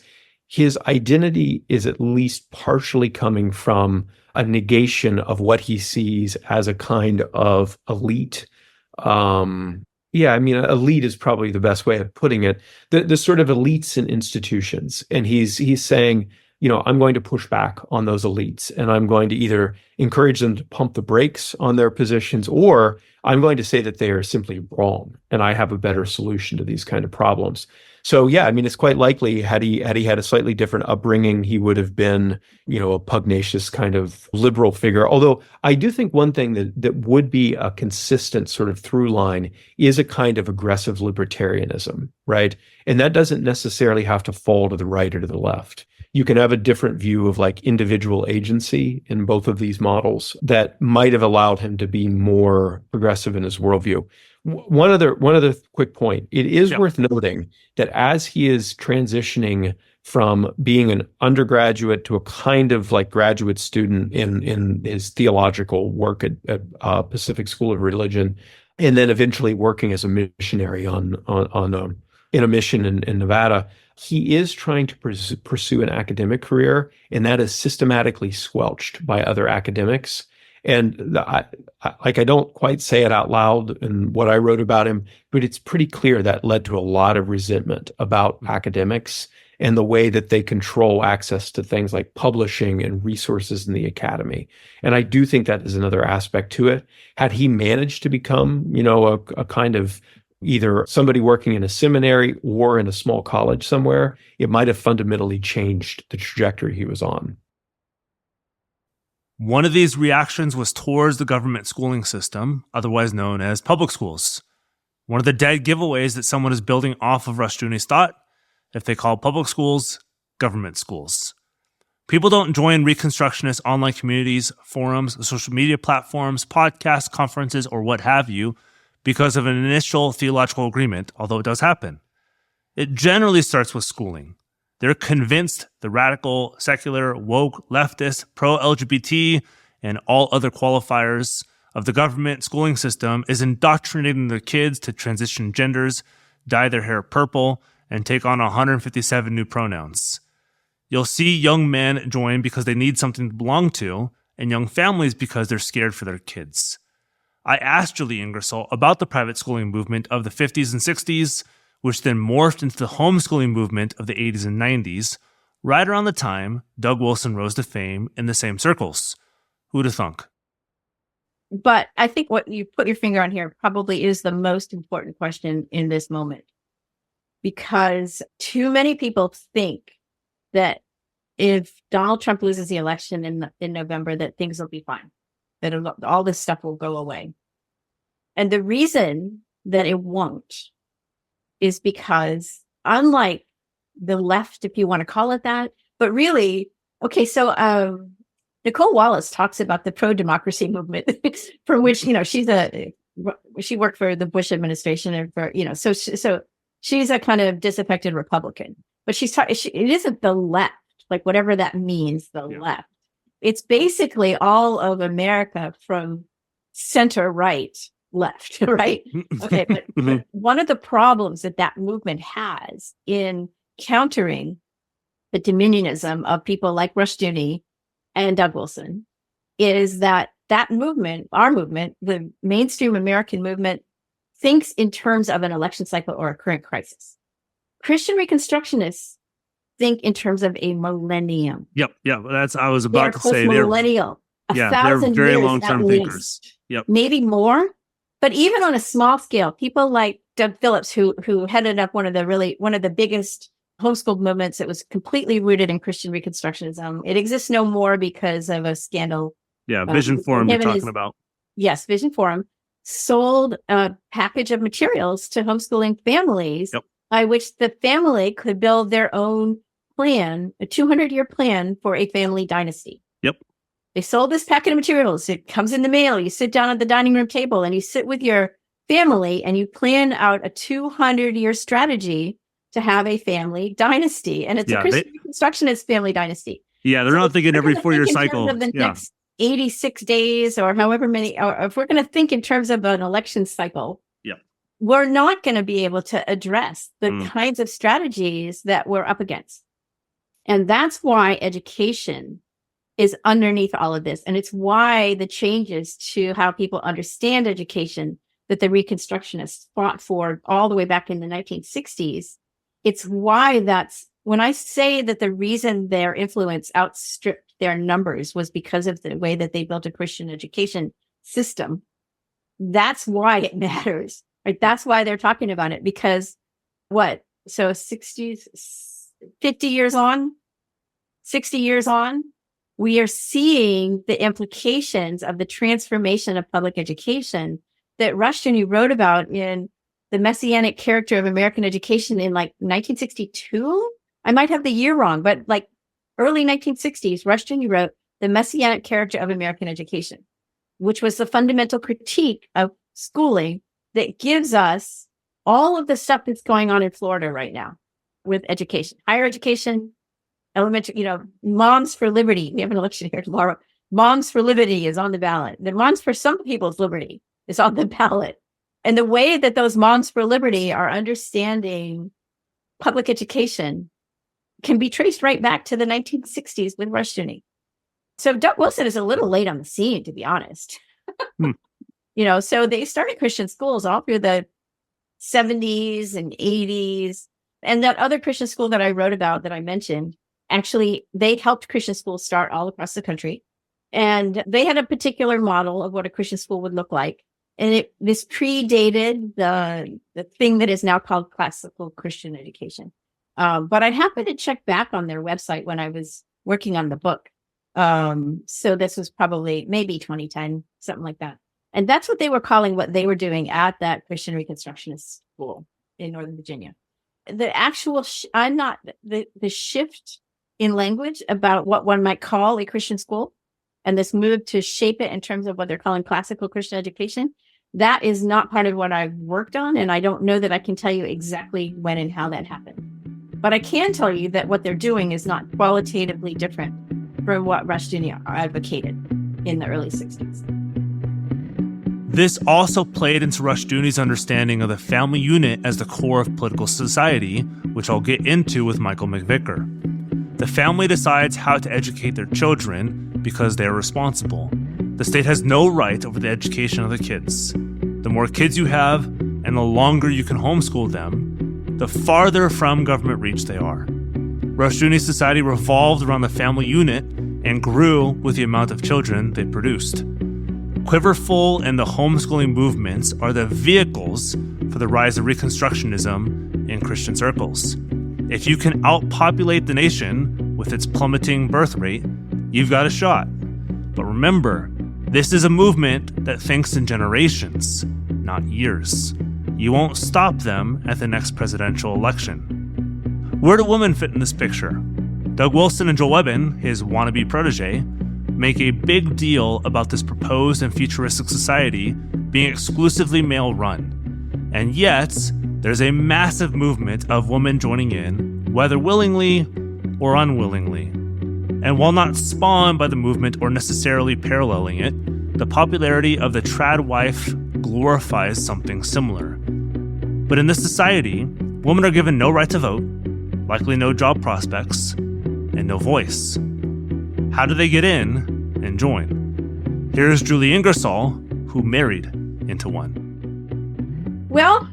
his identity is at least partially coming from a negation of what he sees as a kind of elite. Elite is probably the best way of putting it. The sort of elites in institutions. And he's saying, I'm going to push back on those elites, and I'm going to either encourage them to pump the brakes on their positions, or I'm going to say that they are simply wrong, and I have a better solution to these kind of problems. So it's quite likely had he had a slightly different upbringing, he would have been, a pugnacious kind of liberal figure. Although I do think one thing that would be a consistent sort of through line is a kind of aggressive libertarianism, right? And that doesn't necessarily have to fall to the right or to the left. You can have a different view of like individual agency in both of these models that might have allowed him to be more progressive in his worldview. One other quick point. It is worth noting that as he is transitioning from being an undergraduate to a kind of like graduate student in his theological work at Pacific School of Religion, and then eventually working as a missionary in a mission in Nevada, he is trying to pursue an academic career, and that is systematically squelched by other academics. And I don't quite say it out loud in what I wrote about him, but it's pretty clear that led to a lot of resentment about academics and the way that they control access to things like publishing and resources in the academy. And I do think that is another aspect to it. Had he managed to become, a kind of either somebody working in a seminary or in a small college somewhere, it might have fundamentally changed the trajectory he was on. One of these reactions was towards the government schooling system, otherwise known as public schools. One of the dead giveaways that someone is building off of Rushdoony's thought, if they call public schools government schools. People don't join Reconstructionist online communities, forums, social media platforms, podcasts, conferences, or what have you because of an initial theological agreement, although it does happen. It generally starts with schooling. They're convinced the radical, secular, woke, leftist, pro-LGBT, and all other qualifiers of the government schooling system is indoctrinating their kids to transition genders, dye their hair purple, and take on 157 new pronouns. You'll see young men join because they need something to belong to, and young families because they're scared for their kids. I asked Julie Ingersoll about the private schooling movement of the 50s and 60s, which then morphed into the homeschooling movement of the 80s and 90s, right around the time Doug Wilson rose to fame in the same circles. Who'd have thunk? But I think what you put your finger on here probably is the most important question in this moment. Because too many people think that if Donald Trump loses the election in November, that things will be fine, that all this stuff will go away. And the reason that it won't is because, unlike the left, if you want to call it that, but really, okay, so Nicole Wallace talks about the pro-democracy movement, from which, she worked for the Bush administration, and for, so she's a kind of disaffected Republican, but it isn't the left, like whatever that means, left. It's basically all of America from center right, left, right? Okay, but one of the problems that movement has in countering the dominionism of people like Rushdoony and Doug Wilson is that movement, our movement, the mainstream American movement, thinks in terms of an election cycle or a current crisis. Christian Reconstructionists think in terms of a millennium. Yep. I was about to say they're millennial. They're 1,000 very years long-term at thinkers. least. Yep. Maybe more. But even on a small scale, people like Doug Phillips, who headed up one of the biggest homeschool movements that was completely rooted in Christian Reconstructionism. It exists no more because of a scandal. Yeah, Vision Forum you're talking about. Yes, Vision Forum sold a package of materials to homeschooling families by which the family could build their own plan, a 200-year plan for a family dynasty. Yep. They sold this packet of materials. It comes in the mail. You sit down at the dining room table and you sit with your family and you plan out a 200-year strategy to have a family dynasty. And it's a Christian Reconstructionist family dynasty. Yeah, they're not thinking every 4-year cycle. Of the next 86 days or however many, or if we're going to think in terms of an election cycle, we're not going to be able to address the kinds of strategies that we're up against. And that's why education is underneath all of this. And it's why the changes to how people understand education that the Reconstructionists fought for all the way back in the 1960s. It's why when I say that the reason their influence outstripped their numbers was because of the way that they built a Christian education system. That's why it matters, right? That's why they're talking about it, because so 60s, 50 years on, 60 years on, we are seeing the implications of the transformation of public education that Rushdoony wrote about in The Messianic Character of American Education in like 1962. I might have the year wrong, but like early 1960s, Rushdoony wrote The Messianic Character of American Education, which was the fundamental critique of schooling that gives us all of the stuff that's going on in Florida right now with education, higher education, elementary, Moms for Liberty. We have an election here tomorrow. Moms for Liberty is on the ballot. The Moms for Some People's Liberty is on the ballot. And the way that those Moms for Liberty are understanding public education can be traced right back to the 1960s with Rushdoony. So Doug Wilson is a little late on the scene, to be honest. Hmm. So they started Christian schools all through the 70s and 80s. And that other Christian school that I wrote about that I mentioned, actually, they helped Christian schools start all across the country. And they had a particular model of what a Christian school would look like. And this predated the thing that is now called classical Christian education. But I happened to check back on their website when I was working on the book. So this was probably maybe 2010, something like that. And that's what they were calling what they were doing at that Christian Reconstructionist school in Northern Virginia. The actual, the shift in language about what one might call a Christian school and this move to shape it in terms of what they're calling classical Christian education, that is not part of what I've worked on. And I don't know that I can tell you exactly when and how that happened. But I can tell you that what they're doing is not qualitatively different from what Rushdoony advocated in the early 60s. This also played into Rushdoony's understanding of the family unit as the core of political society, which I'll get into with Michael McVicar. The family decides how to educate their children because they are responsible. The state has no right over the education of the kids. The more kids you have, and the longer you can homeschool them, the farther from government reach they are. Rushdoony's society revolved around the family unit and grew with the amount of children they produced. Quiverful and the homeschooling movements are the vehicles for the rise of Reconstructionism in Christian circles. If you can outpopulate the nation with its plummeting birth rate, you've got a shot. But remember, this is a movement that thinks in generations, not years. You won't stop them at the next presidential election. Where do women fit in this picture? Doug Wilson and Joel Webbin, his wannabe protege, make a big deal about this proposed and futuristic society being exclusively male-run. And yet, there's a massive movement of women joining in, whether willingly or unwillingly. And while not spawned by the movement or necessarily paralleling it, the popularity of the trad wife glorifies something similar. But in this society, women are given no right to vote, likely no job prospects, and no voice. How do they get in and join? Here's Julie Ingersoll, who married into one. Well,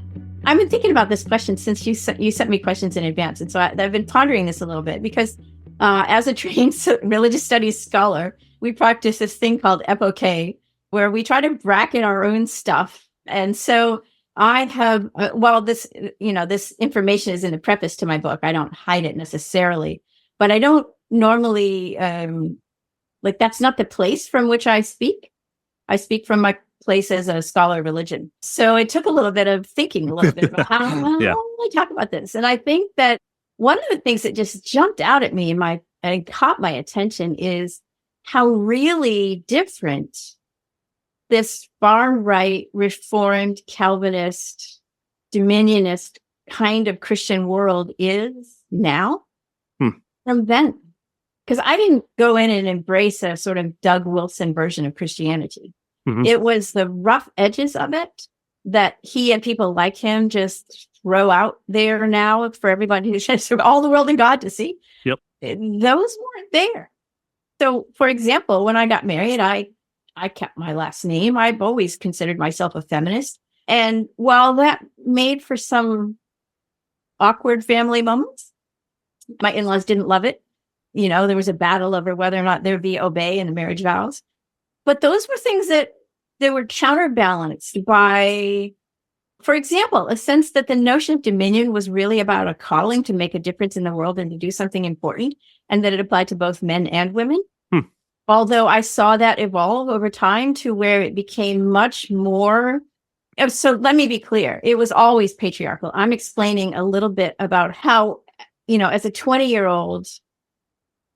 I've been thinking about this question since you sent me questions in advance. And so I've been pondering this a little bit because as a trained religious studies scholar, we practice this thing called epoche, where we try to bracket our own stuff. And so I have, this information is in the preface to my book. I don't hide it necessarily, but I don't normally, that's not the place from which I speak. I speak from my place as a scholar of religion. So it took a little bit of thinking about how I talk about this. And I think that one of the things that just jumped out at me and caught my attention is how really different this far-right, reformed, Calvinist, dominionist kind of Christian world is now from then. Because I didn't go in and embrace a sort of Doug Wilson version of Christianity. Mm-hmm. It was the rough edges of it that he and people like him just throw out there now for everybody for all the world and God to see. Yep. Those weren't there. So, for example, when I got married, I kept my last name. I've always considered myself a feminist. And while that made for some awkward family moments, my in-laws didn't love it. There was a battle over whether or not there'd be obey in the marriage vows. But those were things that they were counterbalanced by, for example, a sense that the notion of dominion was really about a calling to make a difference in the world and to do something important, and that it applied to both men and women. Although I saw that evolve over time to where it became much more. So let me be clear. It was always patriarchal. I'm explaining a little bit about how, as a 20-year-old,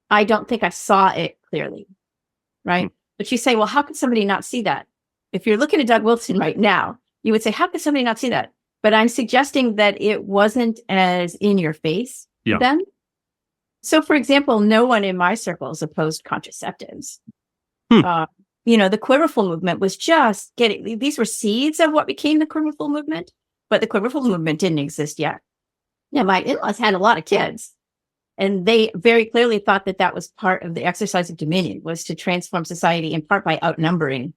I don't think I saw it clearly. Right. But you say, well, how could somebody not see that? If you're looking at Doug Wilson right now, you would say, how could somebody not see that? But I'm suggesting that it wasn't as in your face then. So, for example, no one in my circles opposed contraceptives. The Quiverful movement was just these were seeds of what became the Quiverful movement, but the Quiverful movement didn't exist yet. Yeah, my in-laws had a lot of kids, And they very clearly thought that that was part of the exercise of dominion, was to transform society in part by outnumbering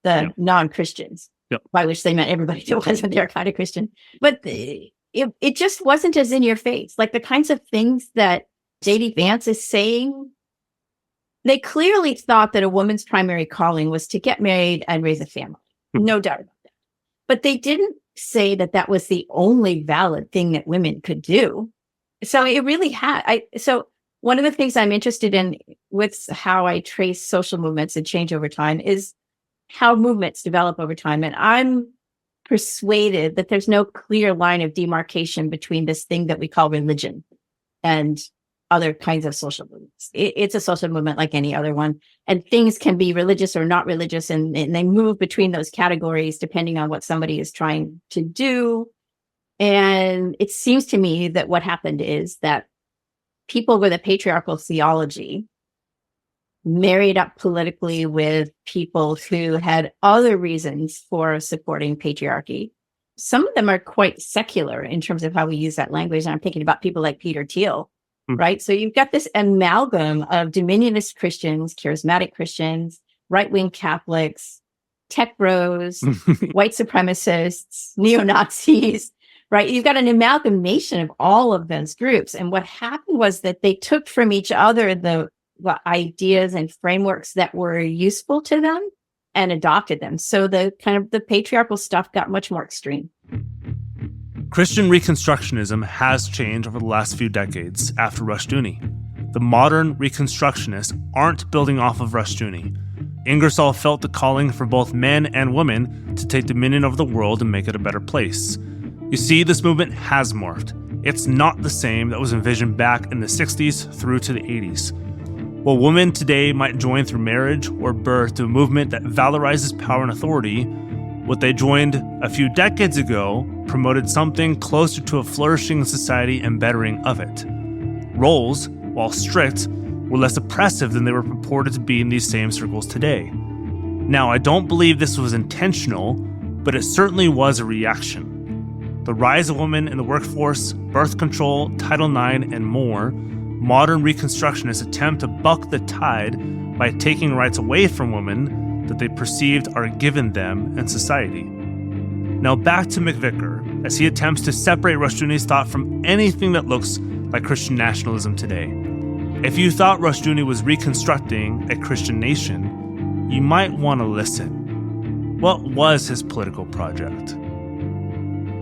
the non-Christians, by which they meant everybody that wasn't their kind of Christian. But it just wasn't as in your face. Like the kinds of things that J.D. Vance is saying, they clearly thought that a woman's primary calling was to get married and raise a family. No doubt about that. But they didn't say that that was the only valid thing that women could do. So it really had. So one of the things I'm interested in with how I trace social movements and change over time is how movements develop over time. And I'm persuaded that there's no clear line of demarcation between this thing that we call religion and other kinds of social movements. It's a social movement like any other one. And things can be religious or not religious. And they move between those categories depending on what somebody is trying to do. And it seems to me that what happened is that people with a patriarchal theology married up politically with people who had other reasons for supporting patriarchy. Some of them are quite secular in terms of how we use that language. And I'm thinking about people like Peter Thiel, right? So you've got this amalgam of dominionist Christians, charismatic Christians, right-wing Catholics, tech bros, white supremacists, neo-Nazis, right? You've got an amalgamation of all of those groups. And what happened was that they took from each other the ideas and frameworks that were useful to them and adopted them. So the kind of the patriarchal stuff got much more extreme. Christian Reconstructionism has changed over the last few decades after Rushdoony. The modern Reconstructionists aren't building off of Rushdoony. Ingersoll felt the calling for both men and women to take dominion over the world and make it a better place. You see, this movement has morphed. It's not the same that was envisioned back in the 60s through to the 80s. While women today might join through marriage or birth to a movement that valorizes power and authority, what they joined a few decades ago promoted something closer to a flourishing society and bettering of it. Roles, while strict, were less oppressive than they were purported to be in these same circles today. Now, I don't believe this was intentional, but it certainly was a reaction. The rise of women in the workforce, birth control, Title IX, and more, modern Reconstructionists attempt to buck the tide by taking rights away from women that they perceived are given them in society. Now back to McVicar, as he attempts to separate Rushdoony's thought from anything that looks like Christian nationalism today. If you thought Rushdoony was reconstructing a Christian nation, you might want to listen. What was his political project?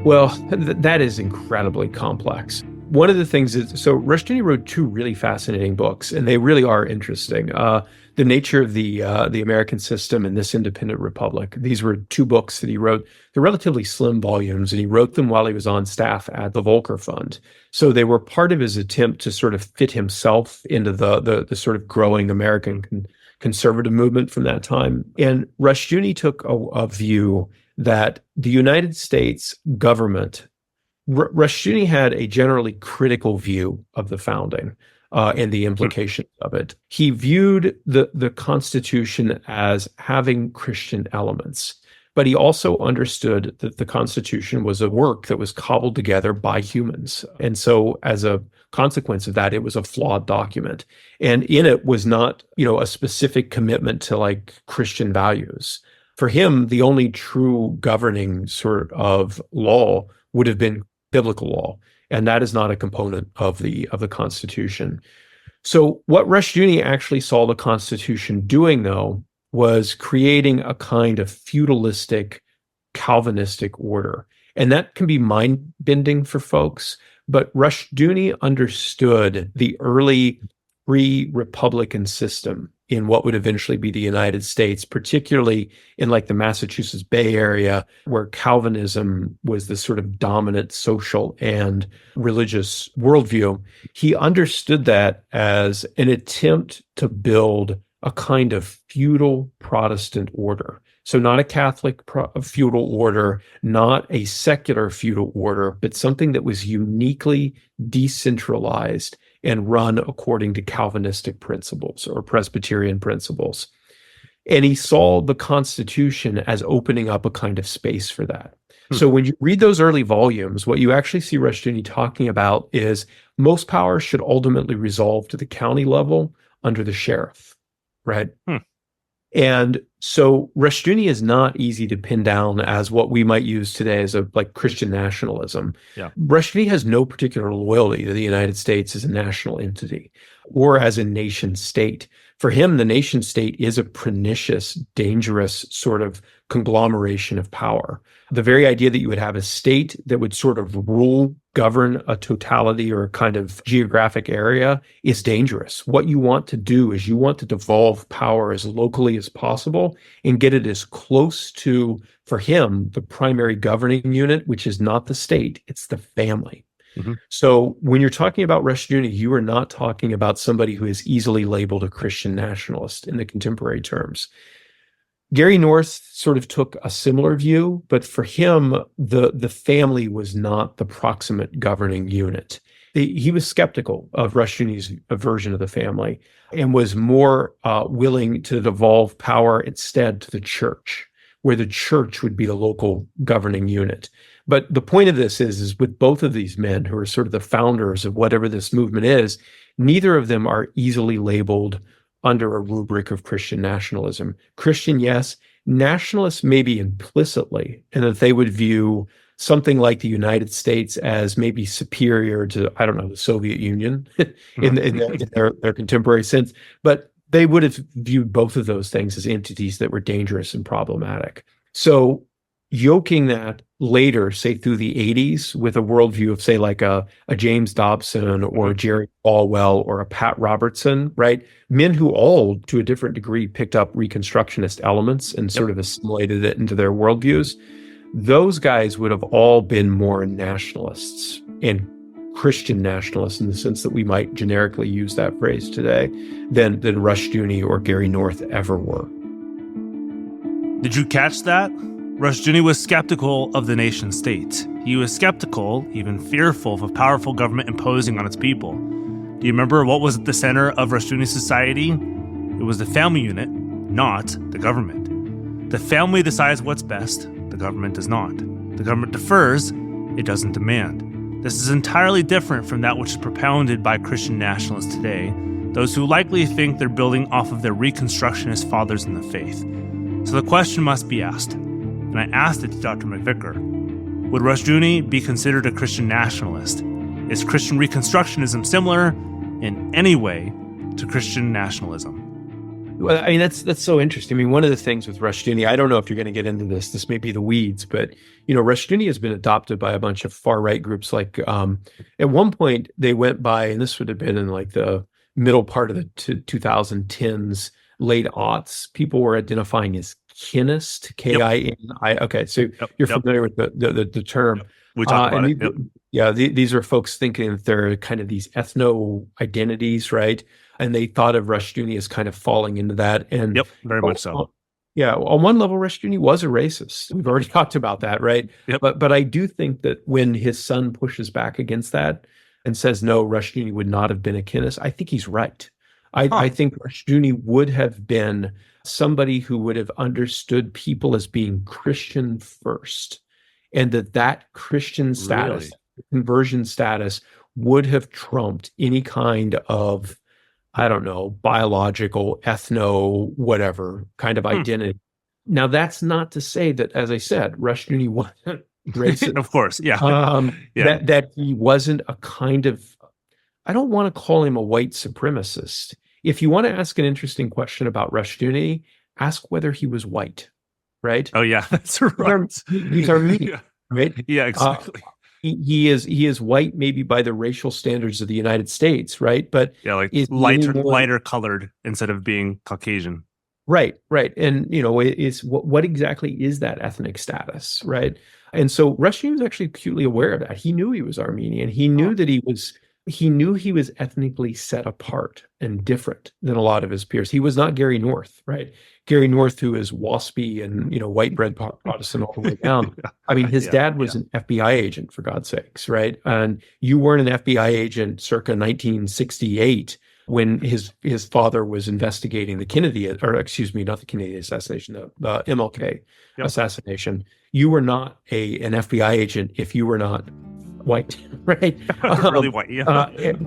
Well, that is incredibly complex. One of the things is, so Rushdoony wrote two really fascinating books, and they really are interesting. The Nature of the American System and This Independent Republic. These were two books that he wrote. They're relatively slim volumes, and he wrote them while he was on staff at the Volcker Fund. So they were part of his attempt to sort of fit himself into the sort of growing American conservative movement from that time. And Rushdoony took a view that the United States government, Rushdoony had a generally critical view of the founding and the implications of it. He viewed the Constitution as having Christian elements, but he also understood that the Constitution was a work that was cobbled together by humans. And so as a consequence of that, it was a flawed document. And in it was not, a specific commitment to like Christian values. For him, the only true governing sort of law would have been biblical law, and that is not a component of the Constitution. So what Rushdoony actually saw the Constitution doing, though, was creating a kind of feudalistic, Calvinistic order. And that can be mind-bending for folks, but Rushdoony understood the early pre-Republican system in what would eventually be the United States, particularly in like the Massachusetts Bay Area, where Calvinism was the sort of dominant social and religious worldview. He understood that as an attempt to build a kind of feudal Protestant order. So not a Catholic feudal order, not a secular feudal order, but something that was uniquely decentralized and run according to Calvinistic principles or Presbyterian principles. And he saw the Constitution as opening up a kind of space for that. So when you read those early volumes, what you actually see Rushdoony talking about is most power should ultimately resolve to the county level under the sheriff, right? And so Rushdoony is not easy to pin down as what we might use today as a like Christian nationalism. Yeah. Rushdoony has no particular loyalty to the United States as a national entity or as a nation state. For him, the nation state is a pernicious, dangerous sort of conglomeration of power. The very idea that you would have a state that would sort of rule, govern a totality or a kind of geographic area is dangerous. What you want to do is you want to devolve power as locally as possible and get it as close to, for him, the primary governing unit, which is not the state, it's the family. So when you're talking about Rushdoony, you are not talking about somebody who is easily labeled a Christian nationalist in the contemporary terms. Gary North sort of took a similar view, but for him, the family was not the proximate governing unit. He was skeptical of Rushdoony's version of the family and was more willing to devolve power instead to the church, where the church would be the local governing unit. But the point of this is with both of these men who are sort of the founders of whatever this movement is, neither of them are easily labeled under a rubric of Christian nationalism. Christian, yes. Nationalists, maybe implicitly, and that they would view something like the United States as maybe superior to, I don't know, the Soviet Union in their contemporary sense. But they would have viewed both of those things as entities that were dangerous and problematic. So yoking that later, say through the 80s, with a worldview of, say, like a James Dobson or a Jerry Falwell or a Pat Robertson, right? Men who all, to a different degree, picked up Reconstructionist elements and sort of assimilated it into their worldviews. Those guys would have all been more nationalists and Christian nationalists in the sense that we might generically use that phrase today than Rushdoony or Gary North ever were. Did you catch that? Rushdoony was skeptical of the nation state. He was skeptical, even fearful, of a powerful government imposing on its people. Do you remember what was at the center of Rushdoony's society? It was the family unit, not the government. The family decides what's best, the government does not. The government defers, it doesn't demand. This is entirely different from that which is propounded by Christian nationalists today, those who likely think they're building off of their Reconstructionist fathers in the faith. So the question must be asked, and I asked it to Dr. McVicar. Would Rushdoony be considered a Christian nationalist? Is Christian Reconstructionism similar in any way to Christian nationalism? Well, I mean, that's so interesting. I mean, one of the things with Rushdoony, I don't know if you're going to get into this. This may be the weeds, but, you know, Rushdoony has been adopted by a bunch of far-right groups. Like at one point, they went by, and this would have been in like the middle part of the 2010s, late aughts, people were identifying as kinist, K-I-N-I. Okay, so you're familiar with the term. Yep. We talked about it. Yeah, these are folks thinking that they're kind of these ethno identities, right? And they thought of Rushdoony as kind of falling into that. And very much so. Yeah, on one level, Rushdoony was a racist. We've already talked about that, right? Yep. But I do think that when his son pushes back against that and says, no, Rushdoony would not have been a kinist, I think he's right. I think Rushdoony would have been somebody who would have understood people as being Christian first, and that Christian status, conversion status, would have trumped any kind of, I don't know, biological, ethno, whatever kind of identity. Now, that's not to say that, as I said, Rushdoony wasn't racist. Of course, that he wasn't a kind of, I don't want to call him a white supremacist. If you want to ask an interesting question about Rushdoony, ask whether he was white, right? Oh, yeah, that's right. He's Armenian, right? Yeah, exactly. He is white, maybe by the racial standards of the United States, right? But yeah, like lighter colored instead of being Caucasian. Right. And you know, what exactly is that ethnic status, right? And so Rushdoony was actually acutely aware of that. He knew he was Armenian. He knew that he knew he was ethnically set apart and different than a lot of his peers. He was not Gary North, right? Gary North, who is waspy and, you know, white bread Protestant all the way down. I mean, his dad was an FBI agent, for God's sakes, right? And you weren't an FBI agent circa 1968 when his father was investigating the Kennedy, or excuse me, not the Kennedy assassination, the MLK assassination. You were not an FBI agent if you were not white, right? Really white,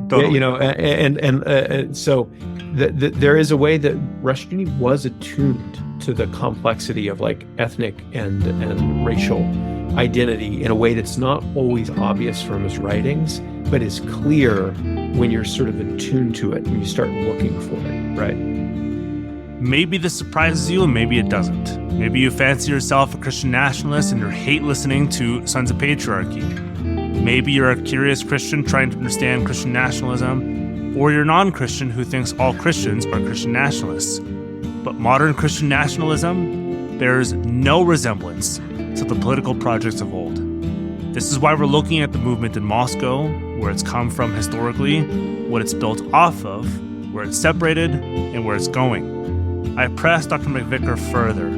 totally. You know, and so there is a way that Rushdoony was attuned to the complexity of like ethnic and racial identity in a way that's not always obvious from his writings, but is clear when you're sort of attuned to it and you start looking for it, right? Maybe this surprises you and maybe it doesn't. Maybe you fancy yourself a Christian nationalist and you hate listening to Sons of Patriarchy. Maybe you're a curious Christian trying to understand Christian nationalism, or you're non-Christian who thinks all Christians are Christian nationalists. But modern Christian nationalism bears no resemblance to the political projects of old. This is why we're looking at the movement in Moscow, where it's come from historically, what it's built off of, where it's separated, and where it's going. I pressed Dr. McVicar further.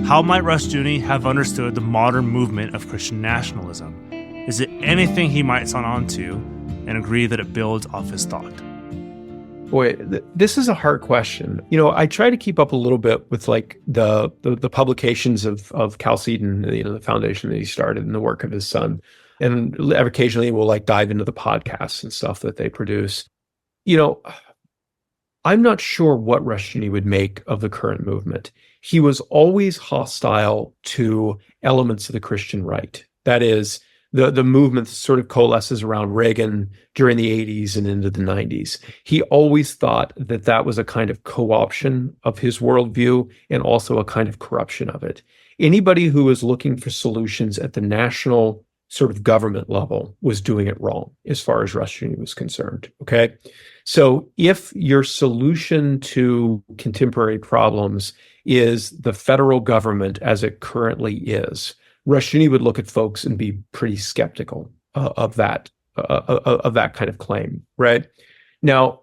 How might Rushdoony have understood the modern movement of Christian nationalism? Is it anything he might sign on to and agree that it builds off his thought? Boy, this is a hard question. You know, I try to keep up a little bit with like the publications of Chalcedon, you know, the foundation that he started and the work of his son. And occasionally we'll like dive into the podcasts and stuff that they produce. You know, I'm not sure what Rushdoony would make of the current movement. He was always hostile to elements of the Christian right. That is, the movement sort of coalesces around Reagan during the 80s and into the 90s. He always thought that that was a kind of co-option of his worldview and also a kind of corruption of it. Anybody who was looking for solutions at the national sort of government level was doing it wrong as far as Rushdoony was concerned, okay? So if your solution to contemporary problems is the federal government as it currently is, Rushdoony would look at folks and be pretty skeptical of that kind of claim, right? Now,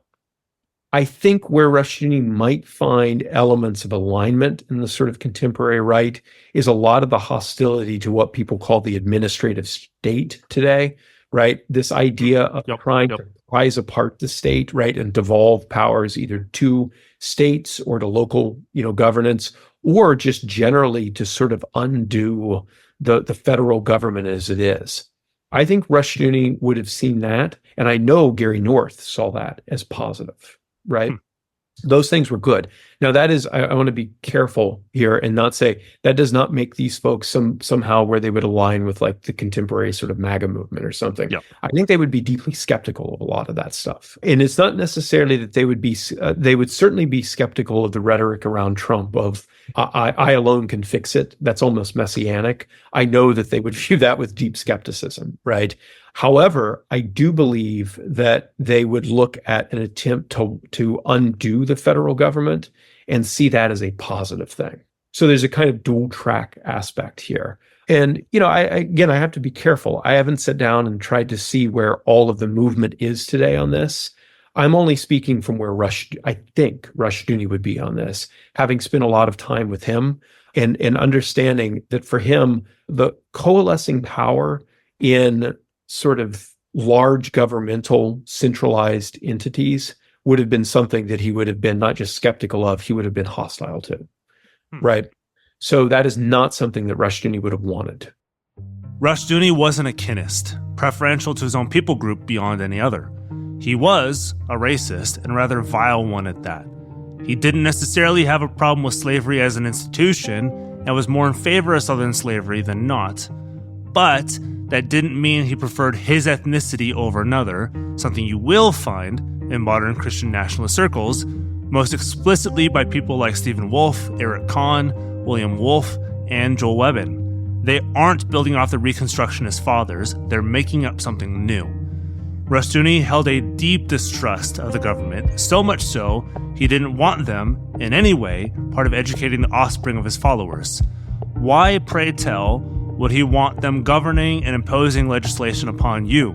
I think where Rushdoony might find elements of alignment in the sort of contemporary right is a lot of the hostility to what people call the administrative state today, right? This idea of trying to prize apart the state, right, and devolve powers either to states or to local, you know, governance, or just generally to sort of undo the federal government as it is. I think Rushdoony would have seen that, and I know Gary North saw that as positive, right? Those things were good. Now that is, I want to be careful here and not say that does not make these folks somehow where they would align with like the contemporary sort of MAGA movement or something. Yep. I think they would be deeply skeptical of a lot of that stuff. And it's not necessarily that they would certainly be skeptical of the rhetoric around Trump of I alone can fix it. That's almost messianic. I know that they would view that with deep skepticism, right? However, I do believe that they would look at an attempt to undo the federal government and see that as a positive thing. So there's a kind of dual track aspect here. And, you know, I have to be careful. I haven't sat down and tried to see where all of the movement is today on this. I'm only speaking from where I think Rushdoony would be on this, having spent a lot of time with him and understanding that for him, the coalescing power in sort of large governmental centralized entities would have been something that he would have been not just skeptical of, he would have been hostile to, right? So that is not something that Rushdoony would have wanted. Rushdoony wasn't a kinist, preferential to his own people group beyond any other. He was a racist, and a rather vile one at that. He didn't necessarily have a problem with slavery as an institution, and was more in favor of Southern slavery than not. But that didn't mean he preferred his ethnicity over another, something you will find in modern Christian nationalist circles, most explicitly by people like Stephen Wolfe, Eric Kahn, William Wolfe, and Joel Webbin. They aren't building off the Reconstructionist fathers, they're making up something new. Rushdoony held a deep distrust of the government, so much so he didn't want them, in any way, part of educating the offspring of his followers. Why, pray tell, would he want them governing and imposing legislation upon you?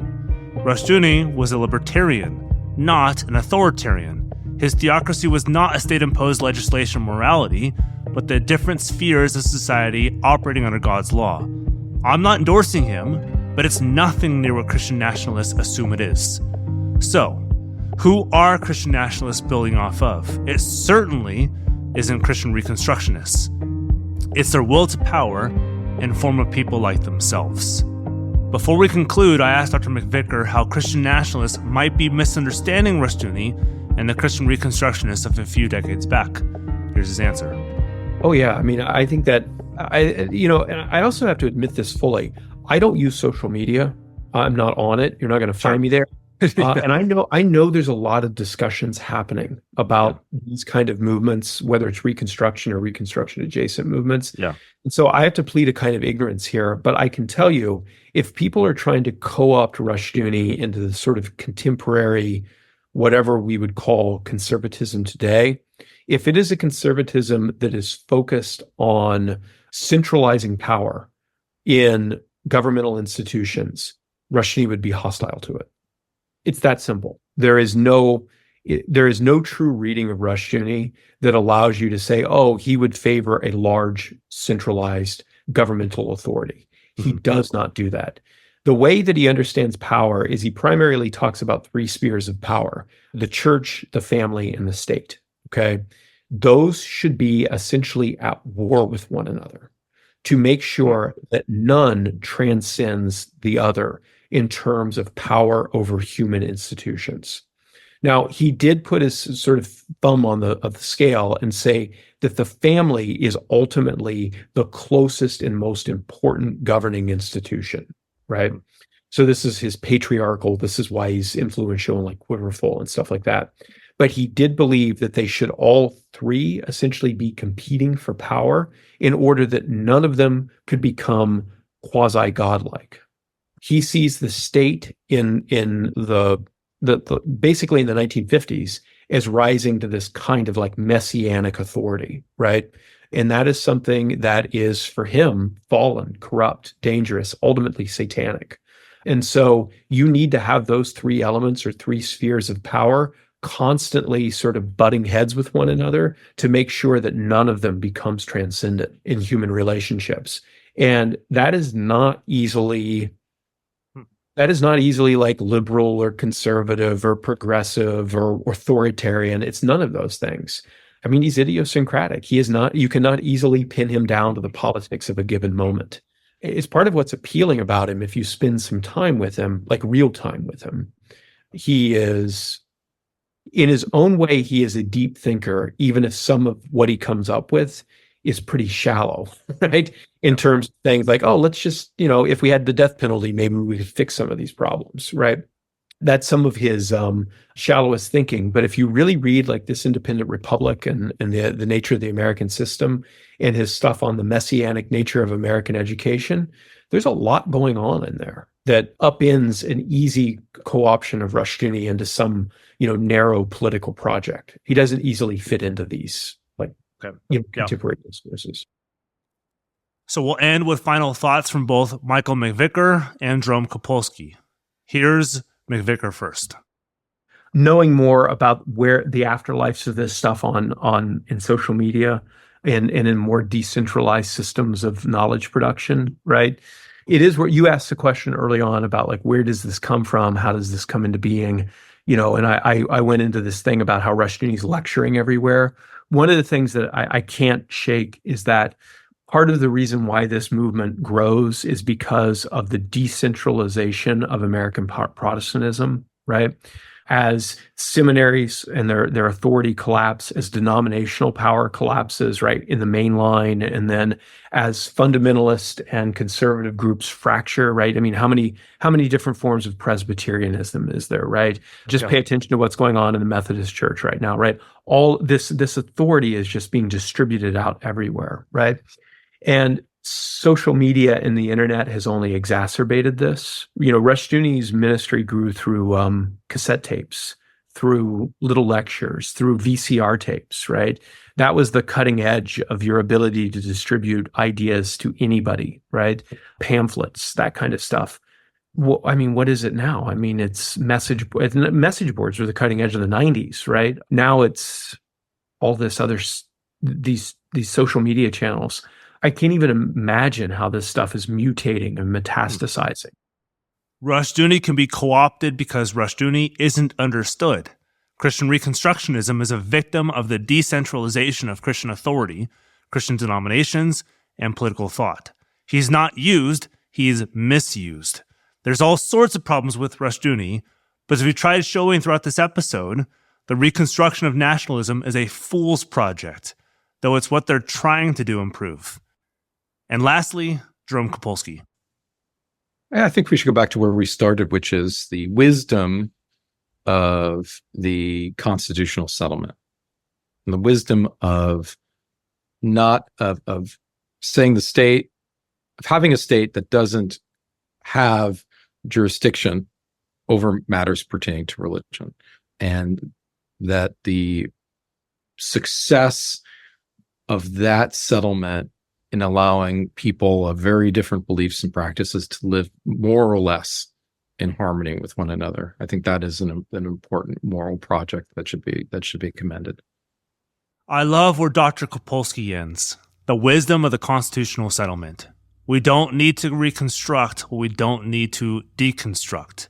Rushdoony was a libertarian, not an authoritarian. His theocracy was not a state-imposed legislation morality, but the different spheres of society operating under God's law. I'm not endorsing him, but it's nothing near what Christian nationalists assume it is. So, Who are Christian nationalists building off of? It certainly isn't Christian Reconstructionists. It's their will to power in form of people like themselves. Before we conclude, I asked Dr. McVicar how Christian nationalists might be misunderstanding Rushdoony and the Christian Reconstructionists of a few decades back. Here's his answer. Oh, yeah. I mean, I think that, and I also have to admit this fully. I don't use social media. I'm not on it. You're not going to find me there. And I know there's a lot of discussions happening about these kind of movements, whether it's Reconstruction or Reconstruction adjacent movements. Yeah. And so I have to plead a kind of ignorance here, but I can tell you, if people are trying to co-opt Rushdoony into the sort of contemporary, whatever we would call conservatism today, if it is a conservatism that is focused on centralizing power in governmental institutions, Rushdoony would be hostile to it. It's that simple. There is no true reading of Rushdoony that allows you to say, oh, he would favor a large centralized governmental authority. He does not do that. The way that he understands power is he primarily talks about three spheres of power: the church, the family, and the state. Okay. Those should be essentially at war with one another to make sure that none transcends the other in terms of power over human institutions. Now, he did put his sort of thumb on the scale and say that the family is ultimately the closest and most important governing institution, right? So this is his patriarchal, this is why he's influential and like Quiverful and stuff like that. But he did believe that they should all three essentially be competing for power in order that none of them could become quasi-godlike. He sees the state in the basically in the 1950s as rising to this kind of like messianic authority, right? And that is something that is for him fallen, corrupt, dangerous, ultimately satanic. And so you need to have those three elements or three spheres of power constantly sort of butting heads with one another to make sure that none of them becomes transcendent in human relationships. And that is not easily like liberal or conservative or progressive or authoritarian. It's none of those things. I mean, he's idiosyncratic. He is not, you cannot easily pin him down to the politics of a given moment. It's part of what's appealing about him if you spend some time with him, like real time with him. He is, in his own way, he is a deep thinker, even if some of what he comes up with is pretty shallow, right? In terms of things like, oh, let's just, if we had the death penalty, maybe we could fix some of these problems, right? That's some of his shallowest thinking. But if you really read like This Independent Republic and the nature of the American system and his stuff on the messianic nature of American education, there's a lot going on in there that upends an easy co-option of Rushdoony into some, narrow political project. He doesn't easily fit into these contemporary discourses. So we'll end with final thoughts from both Michael McVicar and Jerome Copulsky. Here's McVicar first. Knowing more about where the afterlives of this stuff in social media and in more decentralized systems of knowledge production, right? It is where you asked the question early on about like, where does this come from? How does this come into being? And I went into this thing about how Rushdoony's lecturing everywhere. One of the things that I can't shake is that part of the reason why this movement grows is because of the decentralization of American Protestantism, right? As seminaries and their authority collapse, as denominational power collapses, right, in the main line, and then as fundamentalist and conservative groups fracture, right? I mean, how many different forms of Presbyterianism is there, right? Just pay attention to what's going on in the Methodist Church right now, right? All this authority is just being distributed out everywhere, right? And social media and the internet has only exacerbated this. Rushdoony's ministry grew through cassette tapes, through little lectures, through VCR tapes, right? That was the cutting edge of your ability to distribute ideas to anybody, right? Pamphlets, that kind of stuff. Well, I mean, what is it now? I mean, it's message boards were the cutting edge of the 90s, right? Now it's all this other, these social media channels. I can't even imagine how this stuff is mutating and metastasizing. Rushdoony can be co-opted because Rushdoony isn't understood. Christian Reconstructionism is a victim of the decentralization of Christian authority, Christian denominations, and political thought. He's not used, he's misused. There's all sorts of problems with Rushdoony, but as we tried showing throughout this episode, the reconstruction of nationalism is a fool's project, though it's what they're trying to do improve. And lastly, Jerome Copulsky. I think we should go back to where we started, which is the wisdom of the constitutional settlement and the wisdom of saying the state, of having a state that doesn't have jurisdiction over matters pertaining to religion, and that the success of that settlement in allowing people of very different beliefs and practices to live more or less in harmony with one another. I think that is an important moral project that should be commended. I love where Dr. Copulsky ends. The wisdom of the constitutional settlement. We don't need to reconstruct what we don't need to deconstruct.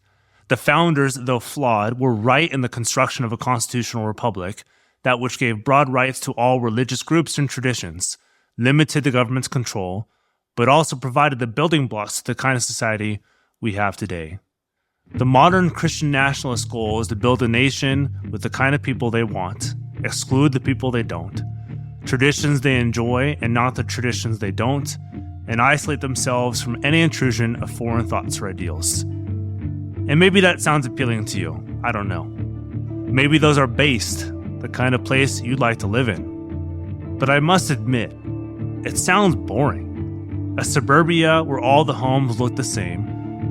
The founders, though flawed, were right in the construction of a constitutional republic, that which gave broad rights to all religious groups and traditions, limited the government's control, but also provided the building blocks to the kind of society we have today. The modern Christian nationalist goal is to build a nation with the kind of people they want, exclude the people they don't, traditions they enjoy and not the traditions they don't, and isolate themselves from any intrusion of foreign thoughts or ideals. And maybe that sounds appealing to you. I don't know. Maybe those are based, the kind of place you'd like to live in. But I must admit, it sounds boring. A suburbia where all the homes look the same,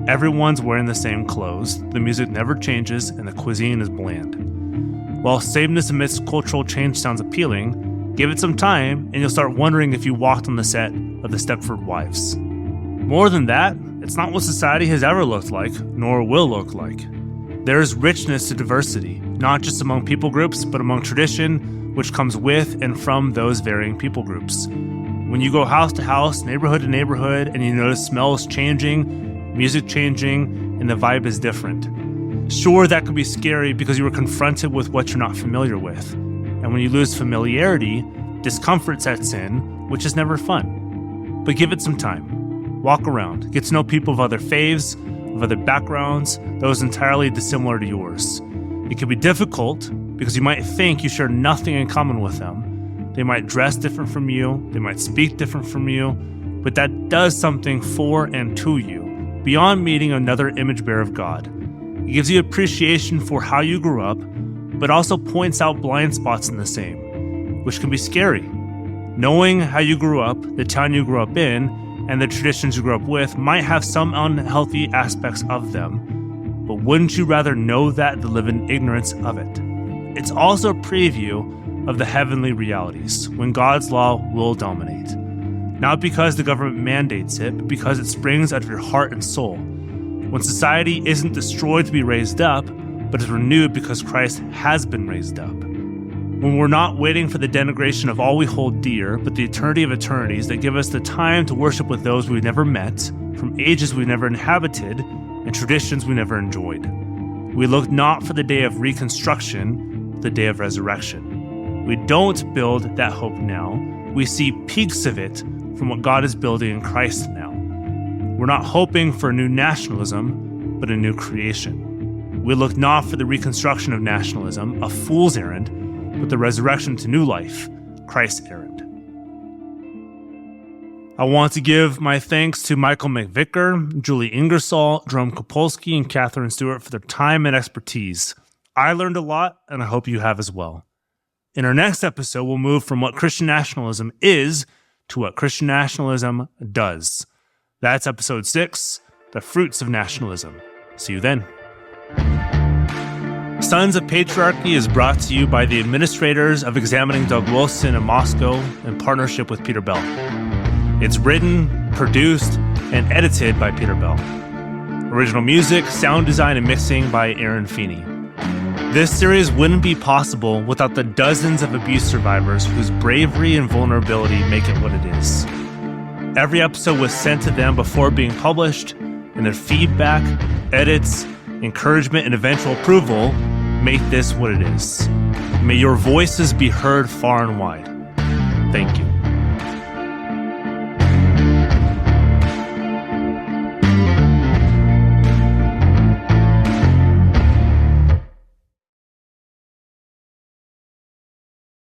everyone's wearing the same clothes, the music never changes, and the cuisine is bland. While sameness amidst cultural change sounds appealing, give it some time and you'll start wondering if you walked on the set of The Stepford Wives. More than that, it's not what society has ever looked like, nor will look like. There's richness to diversity, not just among people groups, but among tradition, which comes with and from those varying people groups. When you go house to house, neighborhood to neighborhood, and you notice smells changing, music changing, and the vibe is different. Sure, that could be scary because you were confronted with what you're not familiar with. And when you lose familiarity, discomfort sets in, which is never fun. But give it some time. Walk around. Get to know people of other faiths, of other backgrounds, those entirely dissimilar to yours. It can be difficult because you might think you share nothing in common with them. They might dress different from you, they might speak different from you, but that does something for and to you, beyond meeting another image bearer of God. It gives you appreciation for how you grew up, but also points out blind spots in the same, which can be scary. Knowing how you grew up, the town you grew up in, and the traditions you grew up with might have some unhealthy aspects of them, but wouldn't you rather know that than live in ignorance of it? It's also a preview of the heavenly realities, when God's law will dominate. Not because the government mandates it, but because it springs out of your heart and soul. When society isn't destroyed to be raised up, but is renewed because Christ has been raised up. When we're not waiting for the denigration of all we hold dear, but the eternity of eternities that give us the time to worship with those we've never met, from ages we've never inhabited, and traditions we never enjoyed. We look not for the day of reconstruction, but the day of resurrection. We don't build that hope now. We see peaks of it from what God is building in Christ now. We're not hoping for a new nationalism, but a new creation. We look not for the reconstruction of nationalism, a fool's errand, but the resurrection to new life, Christ's errand. I want to give my thanks to Michael McVicar, Julie Ingersoll, Jerome Copulsky, and Katherine Stewart for their time and expertise. I learned a lot, and I hope you have as well. In our next episode, we'll move from what Christian nationalism is to what Christian nationalism does. That's episode 6, The Fruits of Nationalism. See you then. Sons of Patriarchy is brought to you by the administrators of Examining Doug Wilson in Moscow in partnership with Peter Bell. It's written, produced, and edited by Peter Bell. Original music, sound design, and mixing by Aaron Feeney. This series wouldn't be possible without the dozens of abuse survivors whose bravery and vulnerability make it what it is. Every episode was sent to them before being published, and their feedback, edits, encouragement, and eventual approval make this what it is. May your voices be heard far and wide. Thank you.